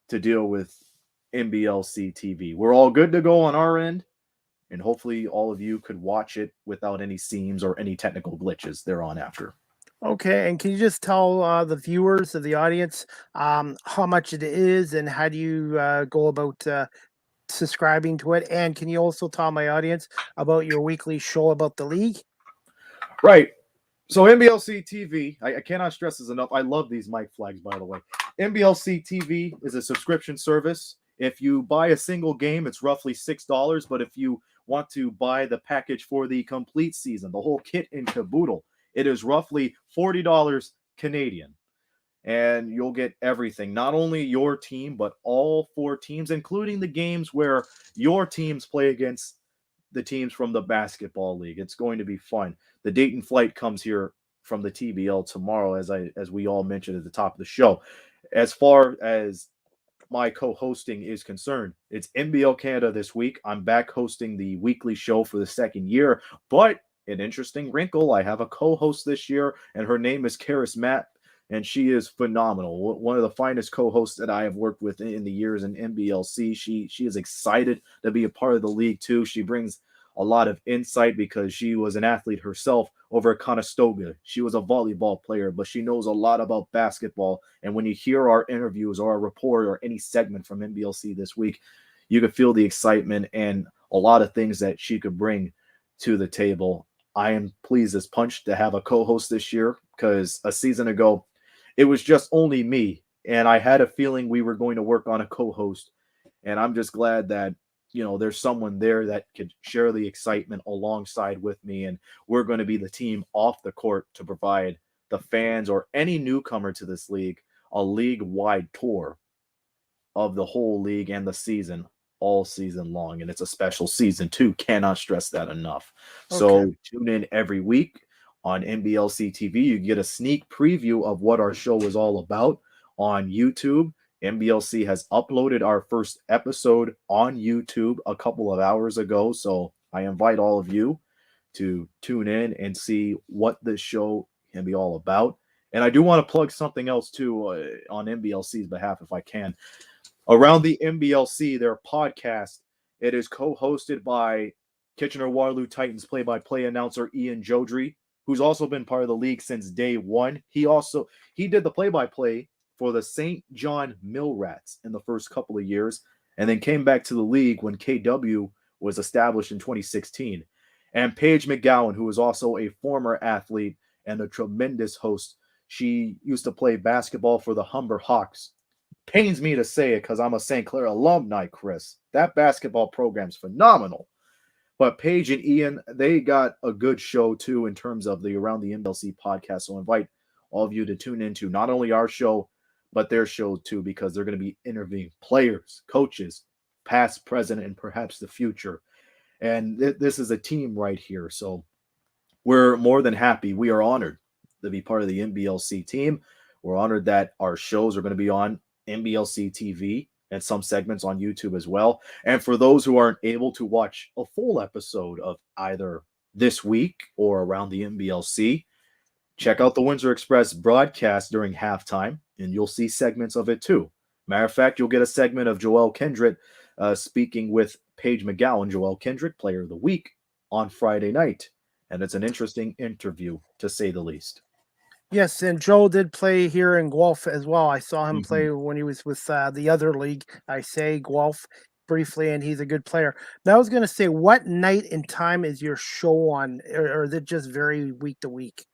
to deal with NBLC TV. We're all good to go on our end, and hopefully all of you could watch it without any seams or any technical glitches thereon after. Okay, and can you just tell the viewers of the audience how much it is and how do you go about subscribing to it? And can you also tell my audience about your weekly show about the league? Right. So NBLC TV, I cannot stress this enough. I love these mic flags, by the way. NBLC TV is a subscription service. If you buy a single game, it's roughly $6. But if you want to buy the package for the complete season, the whole kit and caboodle, it is roughly $40 Canadian. And you'll get everything, not only your team, but all 4 teams, including the games where your teams play against the teams from the basketball league. It's going to be fun. The Dayton Flight comes here from the TBL tomorrow, as we all mentioned at the top of the show. As far as my co-hosting is concerned, it's NBL Canada this week. I'm back hosting the weekly show for the second year, but an interesting wrinkle, I have a co-host this year, and her name is Karis Matt, and she is phenomenal. One of the finest co-hosts that I have worked with in the years in NBLC. She is excited to be a part of the league too. She brings a lot of insight because she was an athlete herself over at Conestoga. She was a volleyball player, but she knows a lot about basketball. And when you hear our interviews or our report or any segment from NBLC this week, you could feel the excitement and a lot of things that she could bring to the table. I am pleased as punch to have a co-host this year because a season ago, it was just only me. And I had a feeling we were going to work on a co-host. And I'm just glad that there's someone there that could share the excitement alongside with me. And we're going to be the team off the court to provide the fans or any newcomer to this league a league-wide tour of the whole league and the season all season long. And it's a special season too. Cannot stress that enough. Okay. So tune in every week on NBLC TV. You get a sneak preview of what our show is all about on YouTube. NBLC has uploaded our first episode on YouTube a couple of hours ago. So I invite all of you to tune in and see what this show can be all about. And I do want to plug something else too on NBLC's behalf, if I can. Around the NBLC, their podcast, it is co-hosted by Kitchener-Waterloo Titans play-by-play announcer Ian Jodry, who's also been part of the league since day one. He did the play-by-play for the St. John Mill Rats in the first couple of years, and then came back to the league when KW was established in 2016. And Paige McGowan, who is also a former athlete and a tremendous host. She used to play basketball for the Humber Hawks. Pains me to say it because I'm a St. Clair alumni, Chris. That basketball program's phenomenal. But Paige and Ian, they got a good show too in terms of the Around the NBLC podcast. So I invite all of you to tune into not only our show, but their show too, because they're going to be interviewing players, coaches, past, present, and perhaps the future. And this is a team right here. So we're more than happy. We are honored to be part of the NBLC team. We're honored that our shows are going to be on NBLC TV and some segments on YouTube as well. And for those who aren't able to watch a full episode of either this week or Around the NBLC, check out the Windsor Express broadcast during halftime, and you'll see segments of it too. Matter of fact, you'll get a segment of Joel Kendrick speaking with Paige McGowan, Joel Kendrick, Player of the Week, on Friday night. And it's an interesting interview, to say the least. Yes, and Joe did play here in Guelph as well. I saw him Mm-hmm. play when he was with the other league. I say Guelph briefly, and he's a good player. Now I was going to say, what night and time is your show on, or is it just very week to week?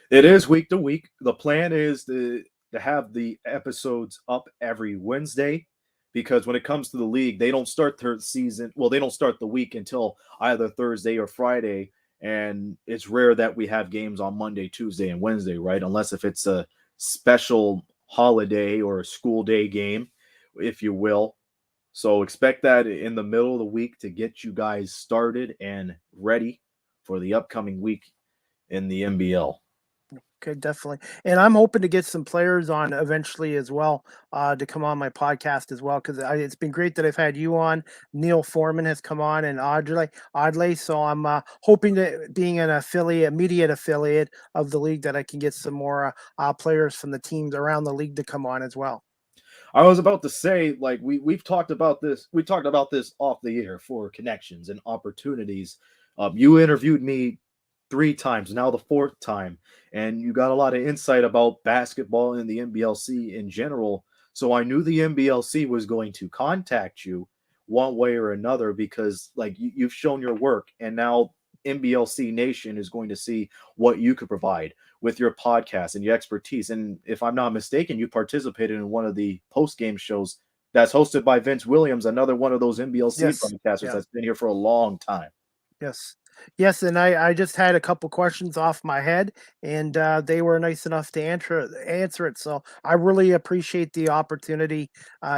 It is week to week. The plan is to have the episodes up every Wednesday because when it comes to the league, they don't start their season. Well, they don't start the week until either Thursday or Friday. And it's rare that we have games on Monday, Tuesday, and Wednesday, right? Unless if it's a special holiday or a school day game, if you will. So expect that in the middle of the week to get you guys started and ready for the upcoming week in the NBL. Okay, definitely. And I'm hoping to get some players on eventually as well, to come on my podcast as well, because it's been great that I've had you on. Neil Foreman has come on, and Audley. So I'm hoping that being an immediate affiliate of the league, that I can get some more players from the teams around the league to come on as well. I was about to say, like we've talked about this. We talked about this off the air for connections and opportunities. You interviewed me 3 times, now the fourth time, and you got a lot of insight about basketball and the NBLC in general. So I knew the NBLC was going to contact you one way or another because, like, you've shown your work, and now NBLC Nation is going to see what you could provide with your podcast and your expertise. And if I'm not mistaken, you participated in one of the post-game shows that's hosted by Vince Williams, another one of those NBLC Yes, broadcasters yeah, that's been here for a long time. yes. Yes, and I just had a couple questions off my head, and they were nice enough to answer it. So I really appreciate the opportunity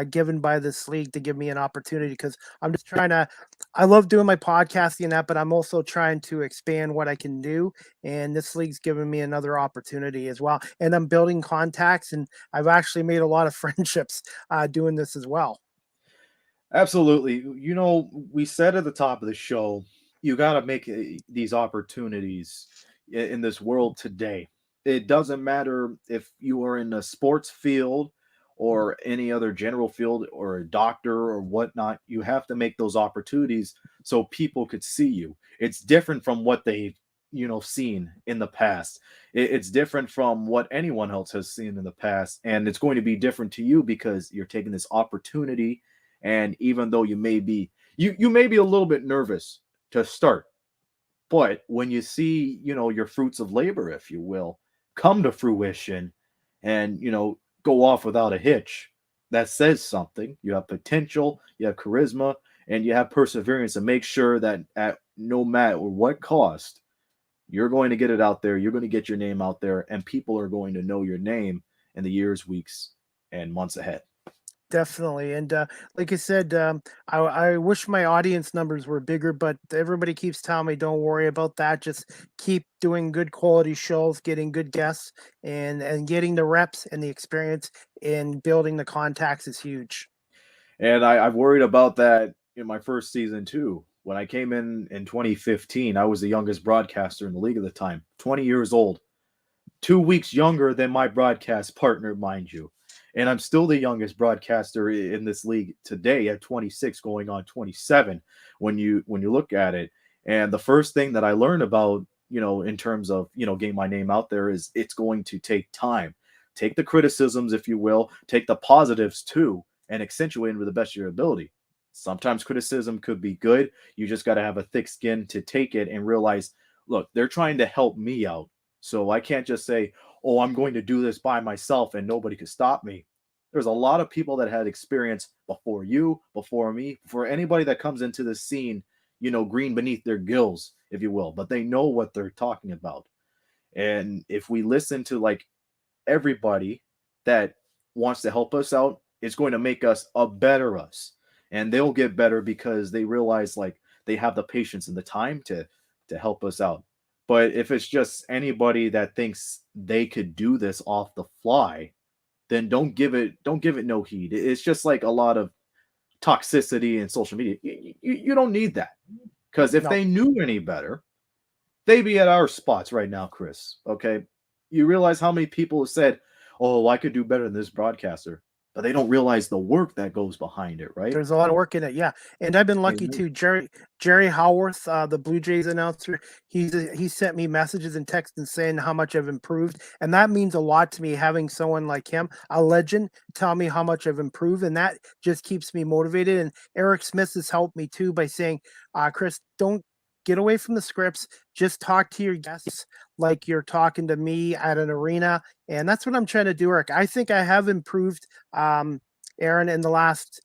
given by this league to give me an opportunity because I'm just trying to. I love doing my podcasting and that, but I'm also trying to expand what I can do, and this league's given me another opportunity as well. And I'm building contacts, and I've actually made a lot of friendships doing this as well. Absolutely. We said at the top of the show, you got to make these opportunities in this world today. It doesn't matter if you are in a sports field or any other general field or a doctor or whatnot. You have to make those opportunities so people could see you. It's different from what they've seen in the past. It's different from what anyone else has seen in the past, and it's going to be different to you because you're taking this opportunity. And even though you may be a little bit nervous to start, but when you see, your fruits of labor, if you will, come to fruition and, go off without a hitch, that says something. You have potential, you have charisma, and you have perseverance, and make sure that at no matter what cost, you're going to get it out there, you're going to get your name out there, and people are going to know your name in the years, weeks, and months ahead. Definitely, and like I said, I wish my audience numbers were bigger, but everybody keeps telling me don't worry about that. Just keep doing good quality shows, getting good guests, and getting the reps and the experience in building the contacts is huge. And I've worried about that in my first season too. When I came in 2015, I was the youngest broadcaster in the league at the time, 20 years old, 2 weeks younger than my broadcast partner, mind you. And I'm still the youngest broadcaster in this league today at 26, going on 27. When you look at it, and the first thing that I learned about, in terms of getting my name out there is it's going to take time. Take the criticisms, if you will, take the positives too, and accentuate them to the best of your ability. Sometimes criticism could be good. You just got to have a thick skin to take it and realize, look, they're trying to help me out, so I can't just say, oh, I'm going to do this by myself and nobody could stop me. There's a lot of people that had experience before you, before me, before anybody that comes into the scene, green beneath their gills, if you will, but they know what they're talking about. And if we listen to like everybody that wants to help us out, it's going to make us a better us. And they'll get better because they realize like they have the patience and the time to help us out. But if it's just anybody that thinks they could do this off the fly, then don't give it no heed. It's just like a lot of toxicity in social media. You don't need that, because if No, they knew any better, they'd be at our spots right now, Chris. Okay, you realize how many people have said, "Oh, I could do better than this broadcaster," but they don't realize the work that goes behind it, right? there's a lot of work in it, yeah. And I've been lucky Amen. too. Jerry Howarth, the Blue Jays announcer, he sent me messages and texts and saying how much I've improved, and that means a lot to me. Having someone like him, a legend, tell me how much I've improved, and that just keeps me motivated. And Eric Smith has helped me too by saying, "Chris, don't get away from the scripts. Just talk to your guests like you're talking to me at an arena." And that's what I'm trying to do, Eric. I think I have improved. Aaron, in the last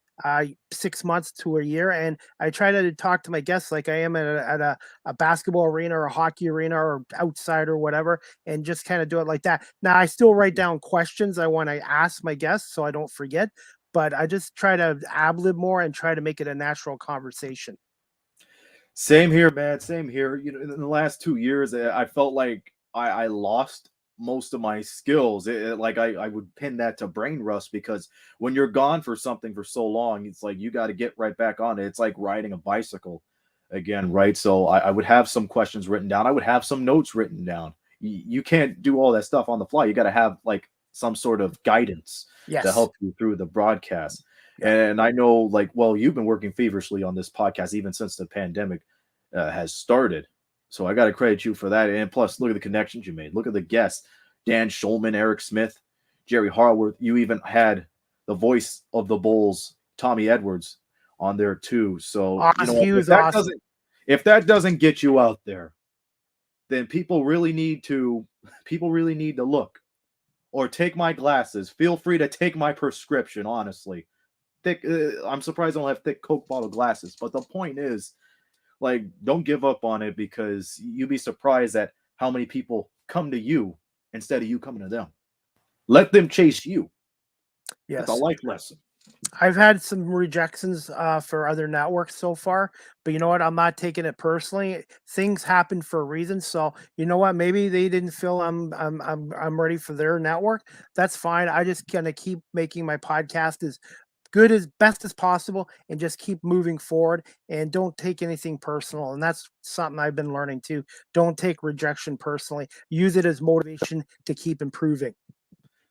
6 months to a year. And I try to talk to my guests like I am at a basketball arena or a hockey arena or outside or whatever, and just kind of do it like that. Now, I still write down questions I want to ask my guests so I don't forget, but I just try to ad lib more and try to make it a natural conversation. Same here, man. Same here. In the last 2 years, I felt like I lost most of my skills. Like I would pin that to brain rust, because when you're gone for something for so long, it's like you got to get right back on it. It's like riding a bicycle again, right? So I would have some questions written down. I would have some notes written down. You can't do all that stuff on the fly. You got to have like some sort of guidance to Yes. help you through the broadcast. Yeah. And I know, like, well, you've been working feverishly on this podcast even since the pandemic has started. So I got to credit you for that. And plus, look at the connections you made. Look at the guests: Dan Schulman, Eric Smith, Jerry Harworth. You even had the voice of the Bulls, Tommy Edwards, on there too. So He if was that awesome. doesn't get you out there, then people really need to look, or take my glasses. Feel free to take my prescription. Honestly, thick. I'm surprised I don't have thick Coke bottle glasses. But the point is, Like, don't give up on it, because you'd be surprised at how many people come to you instead of you coming to them. Let them chase you. It's a Yes. life lesson. I've had some rejections for other networks so far, but you know what? I'm not taking it personally. Things happen for a reason. So you know what? Maybe they didn't feel I'm ready for their network. That's fine. I just gonna keep making my podcast as good as best as possible and just keep moving forward and don't take anything personal. And that's something I've been learning too. Don't take rejection personally. Use it as motivation to keep improving.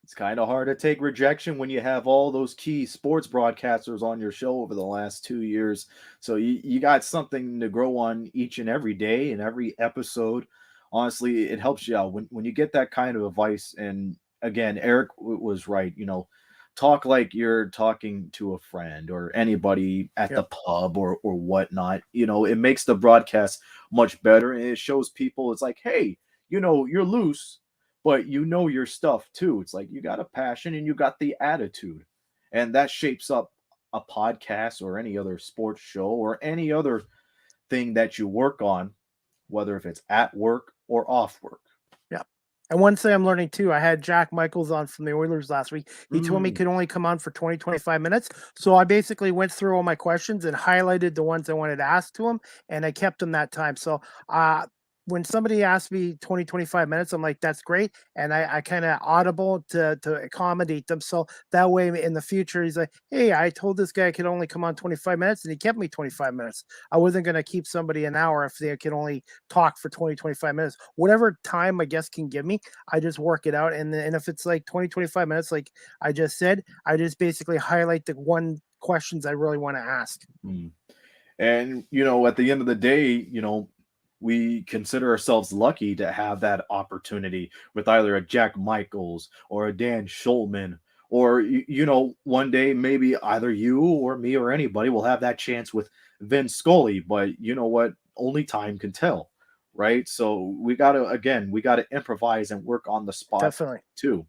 It's kind of hard to take rejection when you have all those key sports broadcasters on your show over the last 2 years. So you got something to grow on each and every day and every episode. Honestly, it helps you out when you get that kind of advice. And again, Eric was right. Talk like you're talking to a friend or anybody at the Yep, pub or whatnot. It makes the broadcast much better, and it shows people it's like, hey, you're loose, but your stuff too. It's like you got a passion and you got the attitude. And that shapes up a podcast or any other sports show or any other thing that you work on, whether if it's at work or off work. yep. And one thing I'm learning too, I had Jack Michaels on from the Oilers last week. He told me he Mm. could only come on for 20, 25 minutes. So I basically went through all my questions and highlighted the ones I wanted to ask to him, and I kept them that time. So when somebody asks me 20, 25 minutes, I'm like, that's great. And I kind of audible to accommodate them. So that way in the future, he's like, hey, I told this guy I could only come on 25 minutes and he kept me 25 minutes. I wasn't going to keep somebody an hour if they could only talk for 20, 25 minutes. Whatever time my guest can give me, I just work it out. And if it's like 20, 25 minutes, like I just said, I just basically highlight the one questions I really want to ask. Mm. And, at the end of the day, we consider ourselves lucky to have that opportunity with either a Jack Michaels or a Dan Schulman. Or, one day maybe either you or me or anybody will have that chance with Vince Scully. But you know what? Only time can tell, right? So we got to improvise and work on the spot Definitely. too.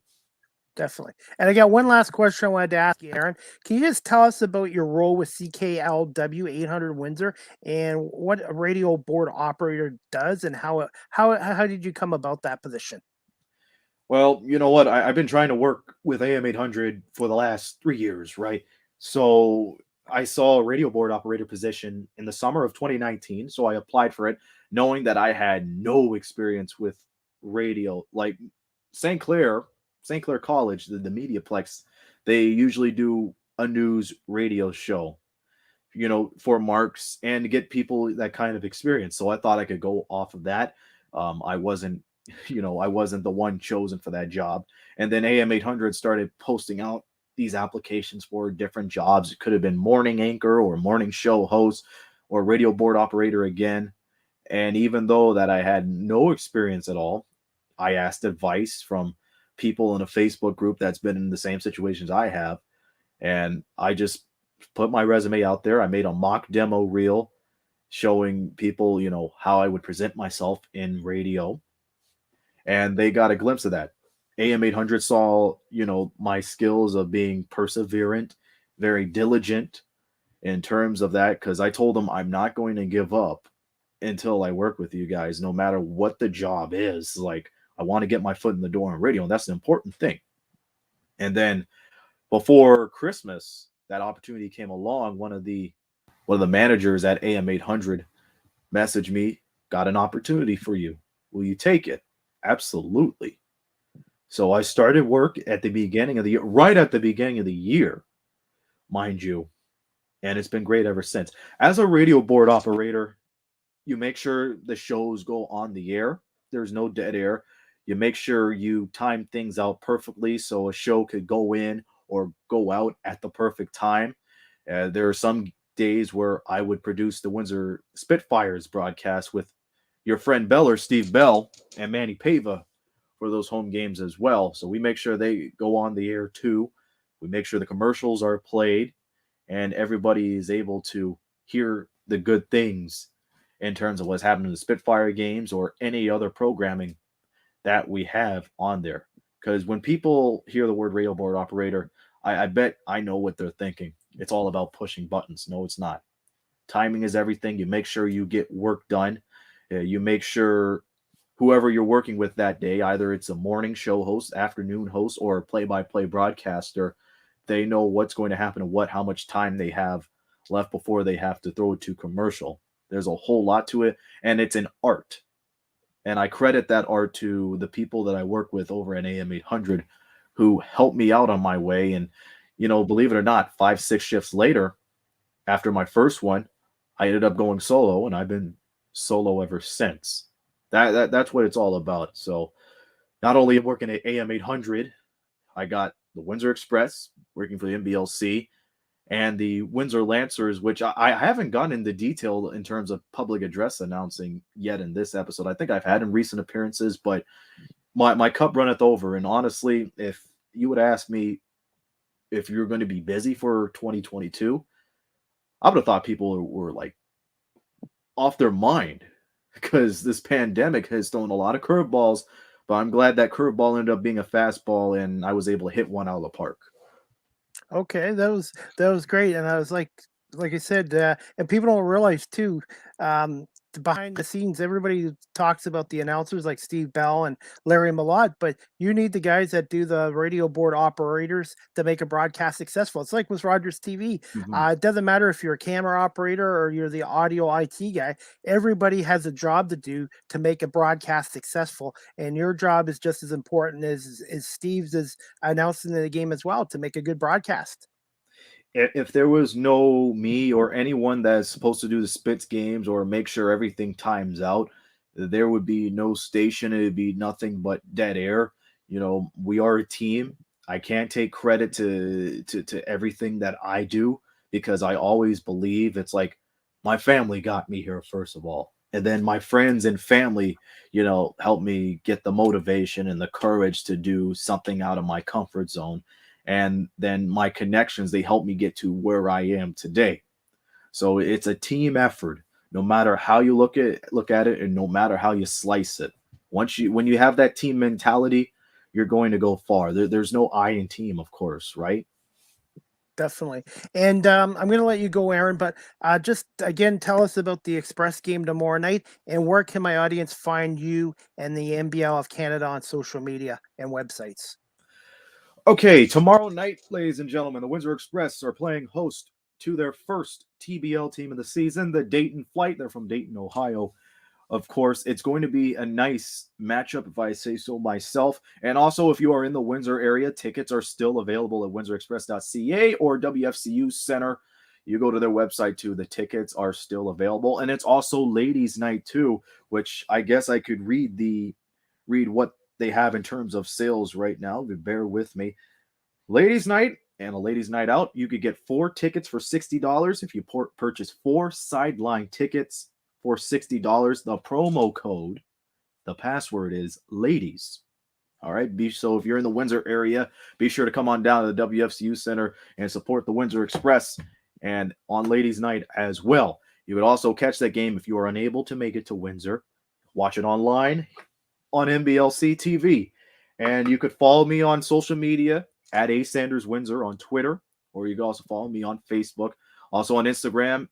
Definitely. And I got one last question I wanted to ask you, Aaron. Can you just tell us about your role with CKLW 800 Windsor and what a radio board operator does and how did you come about that position? Well, you know what? I've been trying to work with AM 800 for the last 3 years, right? So I saw a radio board operator position in the summer of 2019. So I applied for it, knowing that I had no experience with radio. Like St. Clair, St. Clair College, the Mediaplex, they usually do a news radio show, for marks and to get people that kind of experience. So I thought I could go off of that. I wasn't, I wasn't the one chosen for that job. And then AM 800 started posting out these applications for different jobs. It could have been morning anchor or morning show host or radio board operator again. And even though that I had no experience at all, I asked advice from people in a Facebook group that's been in the same situations I have, and I just put my resume out there. I made a mock demo reel showing people, how I would present myself in radio, and they got a glimpse of that. AM 800 saw, my skills of being perseverant, very diligent in terms of that, because I told them I'm not going to give up until I work with you guys, no matter what the job is. Like, I want to get my foot in the door on radio, and that's an important thing. And then before Christmas, that opportunity came along. One of the managers at AM 800 messaged me, got an opportunity for you. Will you take it? Absolutely. So I started work at the beginning of the year, right at the beginning of the year, mind you, and it's been great ever since. As a radio board operator, you make sure the shows go on the air. There's no dead air. You make sure you time things out perfectly so a show could go in or go out at the perfect time. There are some days where I would produce the Windsor Spitfires broadcast with your friend Beller, Steve Bell, and Manny Pava for those home games as well. So we make sure they go on the air too. We make sure the commercials are played and everybody is able to hear the good things in terms of what's happening in the Spitfire games or any other programming that we have on there. Because when people hear the word radio board operator, I bet I know what they're thinking. It's all about pushing buttons. No, it's not. Timing is everything. You make sure you get work done. You make sure whoever you're working with that day, either it's a morning show host, afternoon host, or a play-by-play broadcaster, they know what's going to happen and how much time they have left before they have to throw it to commercial. There's a whole lot to it, and it's an art. And I credit that art to the people that I work with over at AM 800 who helped me out on my way. And, believe it or not, 5, 6 shifts later, after my first one, I ended up going solo, and I've been solo ever since. That's what it's all about. So not only working at AM 800, I got the Windsor Express, working for the NBLC, and the Windsor Lancers, which I haven't gone into detail in terms of public address announcing yet in this episode. I think I've had in recent appearances, but my cup runneth over. And honestly, if you would ask me if you're going to be busy for 2022, I would have thought people were like off their mind because this pandemic has thrown a lot of curveballs. But I'm glad that curveball ended up being a fastball, and I was able to hit one out of the park. Okay, that was great, and I was like I said, and people don't realize too, behind the scenes, everybody talks about the announcers like Steve Bell and Larry Malott, but you need the guys that do the radio board operators to make a broadcast successful. It's like with Rogers TV. Mm-hmm. It doesn't matter if you're a camera operator or you're the audio IT guy. Everybody has a job to do to make a broadcast successful, and your job is just as important as Steve's is announcing the game as well to make a good broadcast. If there was no me or anyone that's supposed to do the spits games or make sure everything times out, there would be no station. It'd be nothing but dead air. We are a team. I can't take credit to everything that I do because I always believe it's like my family got me here first of all. And then my friends and family, help me get the motivation and the courage to do something out of my comfort zone. And then my connections, they help me get to where I am today. So it's a team effort, no matter how you look at it, and no matter how you slice it. When you have that team mentality, you're going to go far. There's no I in team, of course, right? Definitely. And I'm going to let you go, Aaron, but just again, tell us about the Express game tomorrow night and where can my audience find you and the NBL of Canada on social media and websites? Okay, tomorrow night, ladies and gentlemen, the Windsor Express are playing host to their first TBL team of the season, the Dayton Flight. They're from Dayton, Ohio. Of course, it's going to be a nice matchup, if I say so myself. And also, if you are in the Windsor area, tickets are still available at windsorexpress.ca or WFCU Center. You go to their website too. The tickets are still available. And it's also ladies' night too, which I guess I could read what they have in terms of sales right now. Bear with me. Ladies' night and a ladies' night out, you could get 4 tickets for $60 if you purchase 4 sideline tickets for $60. The promo code, the password is ladies. All right. So if you're in the Windsor area, be sure to come on down to the WFCU Center and support the Windsor Express and on ladies' night as well. You would also catch that game if you are unable to make it to Windsor. Watch it online on NBLC TV. And you could follow me on social media at A Sanders Windsor on Twitter, or you can also follow me on Facebook. Also on Instagram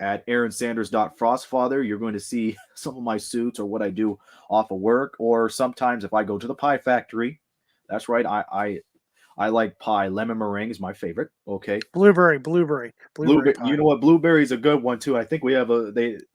at aaronsanders.frostfather. You're going to see some of my suits or what I do off of work, or sometimes if I go to the pie factory. That's right. I like pie. Lemon meringue is my favorite. Okay. Blueberry pie. You know what? Blueberry is a good one too. I think we have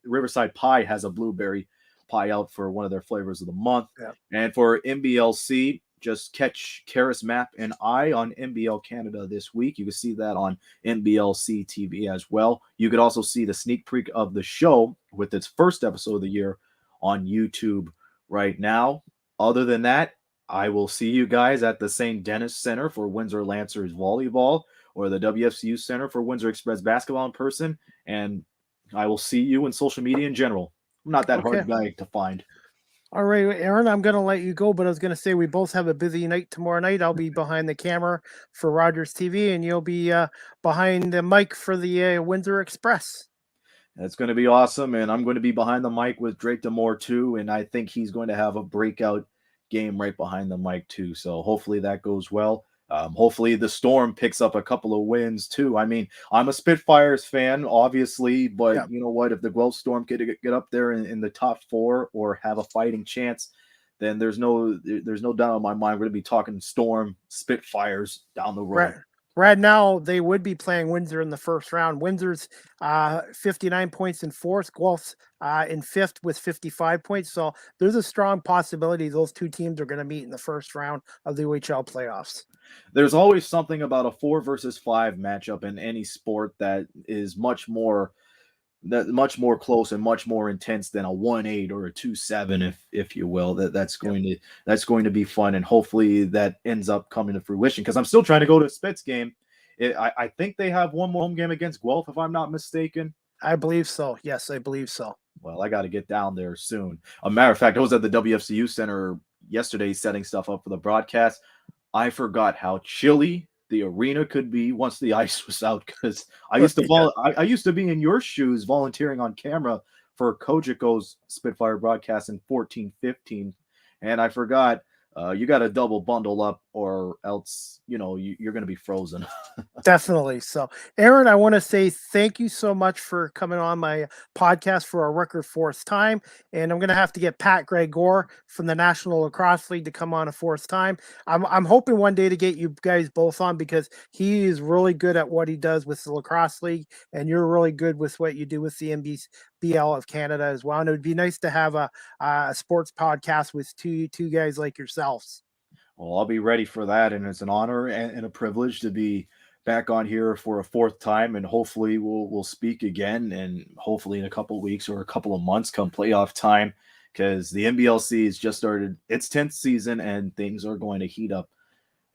Riverside Pie has a blueberry pie out for one of their flavors of the month. Yeah. And for NBLC, just catch Karis Map and I on NBL Canada this week. You can see that on NBLC TV as well. You could also see the sneak peek of the show with its first episode of the year on YouTube right now. Other than that, I will see you guys at the St. Denis Center for Windsor Lancers volleyball or the WFCU Center for Windsor Express basketball in person. And I will see you in social media in general. I'm not that hard guy to find. All right, Aaron, I'm going to let you go, but I was going to say we both have a busy night tomorrow night. I'll be behind the camera for Rogers TV, and you'll be behind the mic for the Windsor Express. That's going to be awesome, and I'm going to be behind the mic with Drake Demore too, and I think he's going to have a breakout game right behind the mic too. So hopefully that goes well. Hopefully the Storm picks up a couple of wins too. I mean, I'm a Spitfires fan, obviously, but Yeah, you know what? If the Guelph Storm could get up there in the top 4 or have a fighting chance, then there's no doubt in my mind we're gonna be talking Storm Spitfires down the right. road. Right now, they would be playing Windsor in the first round. Windsor's 59 points in fourth, Guelph's in fifth with 55 points. So there's a strong possibility those two teams are going to meet in the first round of the OHL playoffs. There's always something about a 4 versus 5 matchup in any sport that is much more close and much more intense than a 1-8 or a 2-7, if you will. Yep. That's going to be fun, and hopefully that ends up coming to fruition, because I'm still trying to go to a Spits game. I think they have one more home game against Guelph, if I'm not mistaken. I believe so. Yes, I believe so. Well, I got to get down there soon. A matter of fact, I was at the WFCU Center yesterday setting stuff up for the broadcast. I forgot how chilly the arena could be once the ice was out, because Yeah, I used to be in your shoes volunteering on camera for Kojiko's Spitfire broadcast in 14-15, and I forgot you got to double bundle up, or else you're going to be frozen. definitely. So, Aaron, I want to say thank you so much for coming on my podcast for our record fourth time. And I'm going to have to get Pat Gregor from the National Lacrosse League to come on a fourth time. I'm hoping one day to get you guys both on, because he is really good at what he does with the Lacrosse League, and you're really good with what you do with the NBL of Canada as well. And it would be nice to have a sports podcast with two guys like yourselves. Well, I'll be ready for that, and it's an honor and a privilege to be back on here for a fourth time, and hopefully we'll speak again, and hopefully in a couple of weeks or a couple of months come playoff time, because the NBLC has just started its 10th season, and things are going to heat up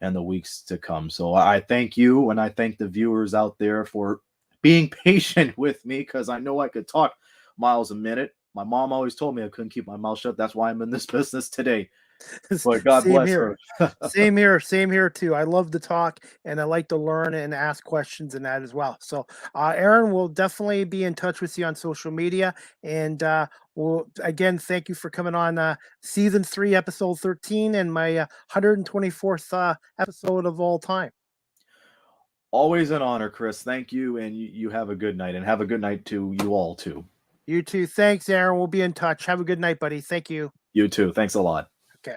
in the weeks to come. So I thank you, and I thank the viewers out there for being patient with me, because I know I could talk miles a minute. My mom always told me I couldn't keep my mouth shut. That's why I'm in this business today. But God Same bless here. her. Same here too. I love to talk, and I like to learn and ask questions and that as well. So, Aaron, will definitely be in touch with you on social media. And we'll again thank you for coming on season 3, episode 13, and my 124th episode of all time. Always an honor, Chris. Thank you, and you have a good night, and have a good night to you all too. You too. Thanks, Aaron. We'll be in touch. Have a good night, buddy. Thank you. You too. Thanks a lot. Okay.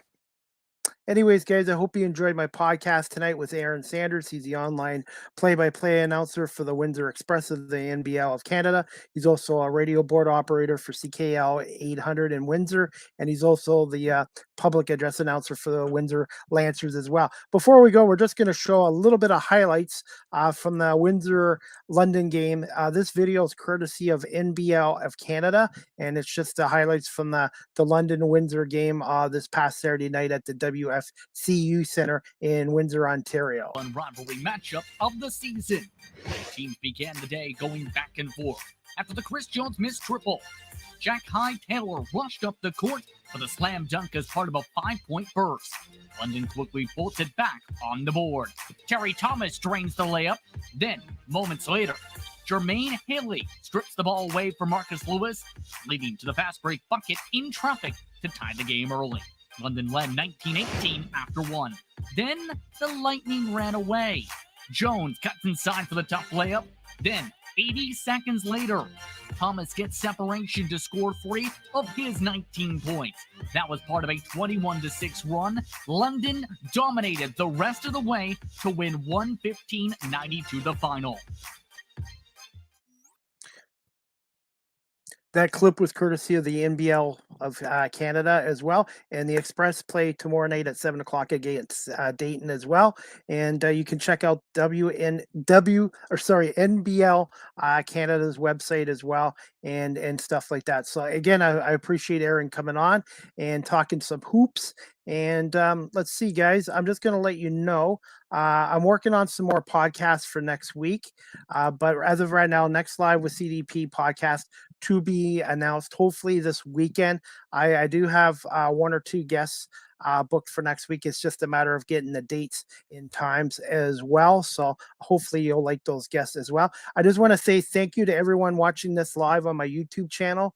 Anyways, guys, I hope you enjoyed my podcast tonight with Aaron Sanders. He's the online play-by-play announcer for the Windsor Express of the NBL of Canada. He's also a radio board operator for CKL 800 in Windsor, and he's also the public address announcer for the Windsor Lancers as well. Before we go, we're just going to show a little bit of highlights from the Windsor London game. This video is courtesy of NBL of Canada, and it's just the highlights from the London Windsor game this past Saturday night at the WFCU Center in Windsor, Ontario. One rivalry matchup of the season. Both teams began the day going back and forth. After the Chris Jones missed triple, Jack Hightailor rushed up the court for the slam dunk as part of a 5-point burst. London quickly bolted back on the board. Terry Thomas drains the layup. Then, moments later, Jermaine Haley strips the ball away from Marcus Lewis, leading to the fast break bucket in traffic to tie the game early. London led 19-18 after one. Then the Lightning ran away. Jones cuts inside for the tough layup. Then, 80 seconds later, Thomas gets separation to score 3 of his 19 points. That was part of a 21-6 run. London dominated the rest of the way to win 115-92 the final. That clip was courtesy of the NBL of Canada as well, and the Express play tomorrow night at 7 o'clock against Dayton as well. And you can check out NBL Canada's website as well, and stuff like that. So again, I appreciate Aaron coming on and talking some hoops. And let's see, guys. I'm just going to let you know I'm working on some more podcasts for next week. But as of right now, next live with CDP podcast to be announced hopefully this weekend. I do have 1 or 2 guests booked for next week. It's just a matter of getting the dates in times as well. So hopefully you'll like those guests as well. I just want to say thank you to everyone watching this live on my YouTube channel.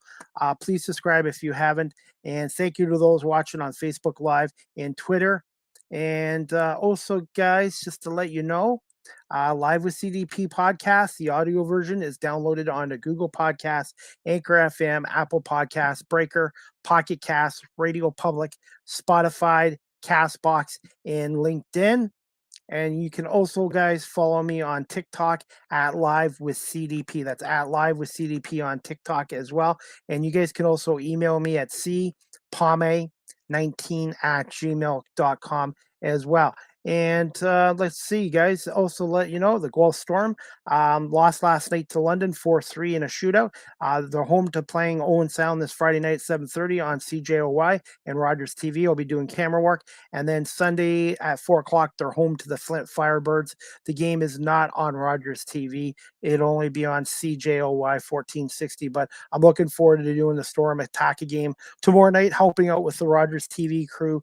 Please subscribe if you haven't. And thank you to those watching on Facebook Live and Twitter. And also, guys, just to let you know, Live with CDP podcast, the audio version is downloaded onto Google Podcasts, Anchor FM, Apple Podcasts, Breaker, Pocket Casts, Radio Public, Spotify, Castbox, and LinkedIn. And you can also, guys, follow me on TikTok at Live with CDP. That's at Live with CDP on TikTok as well. And you guys can also email me at cpame19@gmail.com as well. And let's see, guys. Also, let you know the Guelph Storm lost last night to London 4-3 in a shootout. They're home to playing Owen Sound this Friday night, 7:30 on CJOY and Rogers TV. I'll be doing camera work. And then Sunday at 4 o'clock, they're home to the Flint Firebirds. The game is not on Rogers TV. It'll only be on CJOY 1460. But I'm looking forward to doing the Storm attack a game tomorrow night, helping out with the Rogers TV crew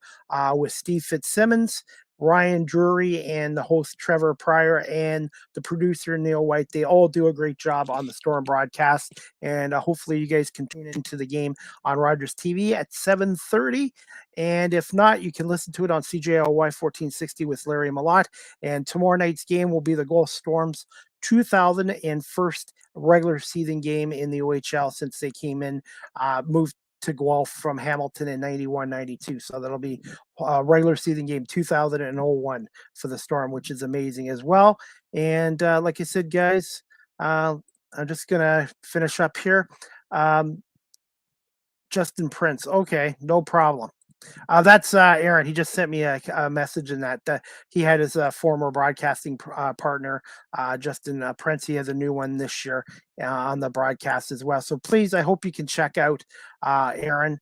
with Steve Fitzsimmons, Ryan Drury, and the host Trevor Pryor, and the producer Neil White. They all do a great job on the Storm broadcast, and hopefully you guys can tune into the game on Rogers TV at 7:30. And if not, you can listen to it on CJLY 1460 with Larry Malott. And tomorrow night's game will be the Guelph Storm's 2001st regular season game in the OHL since they came in, moved to Guelph from Hamilton in 91-92. So that'll be regular season game 2001 for the Storm, which is amazing as well. And like I said, guys, I'm just going to finish up here. Justin Prince. Okay, no problem. That's Aaron. He just sent me a message in that he had his former broadcasting partner, Justin Prince. He has a new one this year on the broadcast as well. So please, I hope you can check out Aaron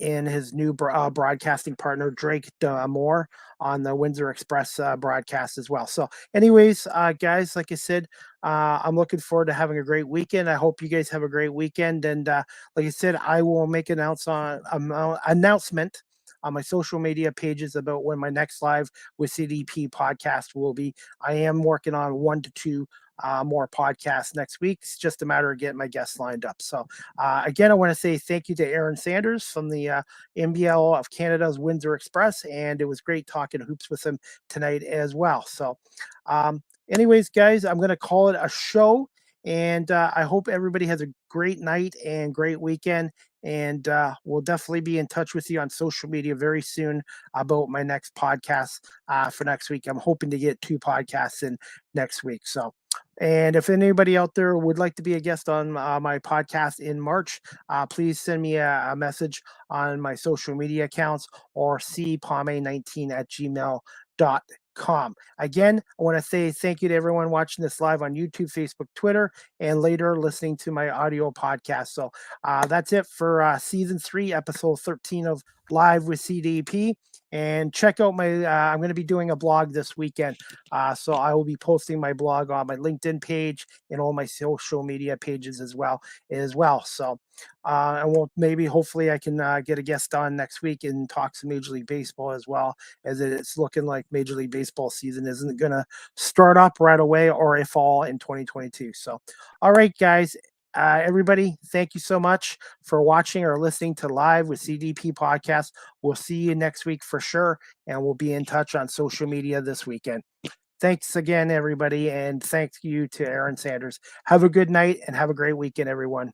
and his new broadcasting partner, Drake Moore, on the Windsor Express broadcast as well. So anyways, guys, like I said, I'm looking forward to having a great weekend. I hope you guys have a great weekend. And like I said, I will make an announcement on my social media pages about when my next Live with CDP podcast will be. I am working on 1 to 2 more podcasts next week. It's just a matter of getting my guests lined up. So again, I want to say thank you to Aaron Sanders from the NBL of Canada's Windsor Express. And it was great talking hoops with him tonight as well. So anyways, guys, I'm going to call it a show. And I hope everybody has a great night and great weekend. And we'll definitely be in touch with you on social media very soon about my next podcast for next week. I'm hoping to get 2 podcasts in next week. So, and if anybody out there would like to be a guest on my podcast in March, please send me a message on my social media accounts or cpame19@gmail.com. Again, I want to say thank you to everyone watching this live on YouTube, Facebook, Twitter, and later listening to my audio podcast. So that's it for season 3, episode 13 of Live with CDP. And check out my, I'm going to be doing a blog this weekend. So I will be posting my blog on my LinkedIn page and all my social media pages as well. So, and we'll maybe, hopefully I can get a guest on next week and talk some Major League Baseball as well, as it's looking like Major League Baseball season isn't going to start up right away, or if all in 2022. So, all right, guys. Everybody, thank you so much for watching or listening to Live with CDP podcast. We'll see you next week for sure, and we'll be in touch on social media this weekend. Thanks again, everybody, and thank you to Aaron Sanders. Have a good night and have a great weekend, everyone.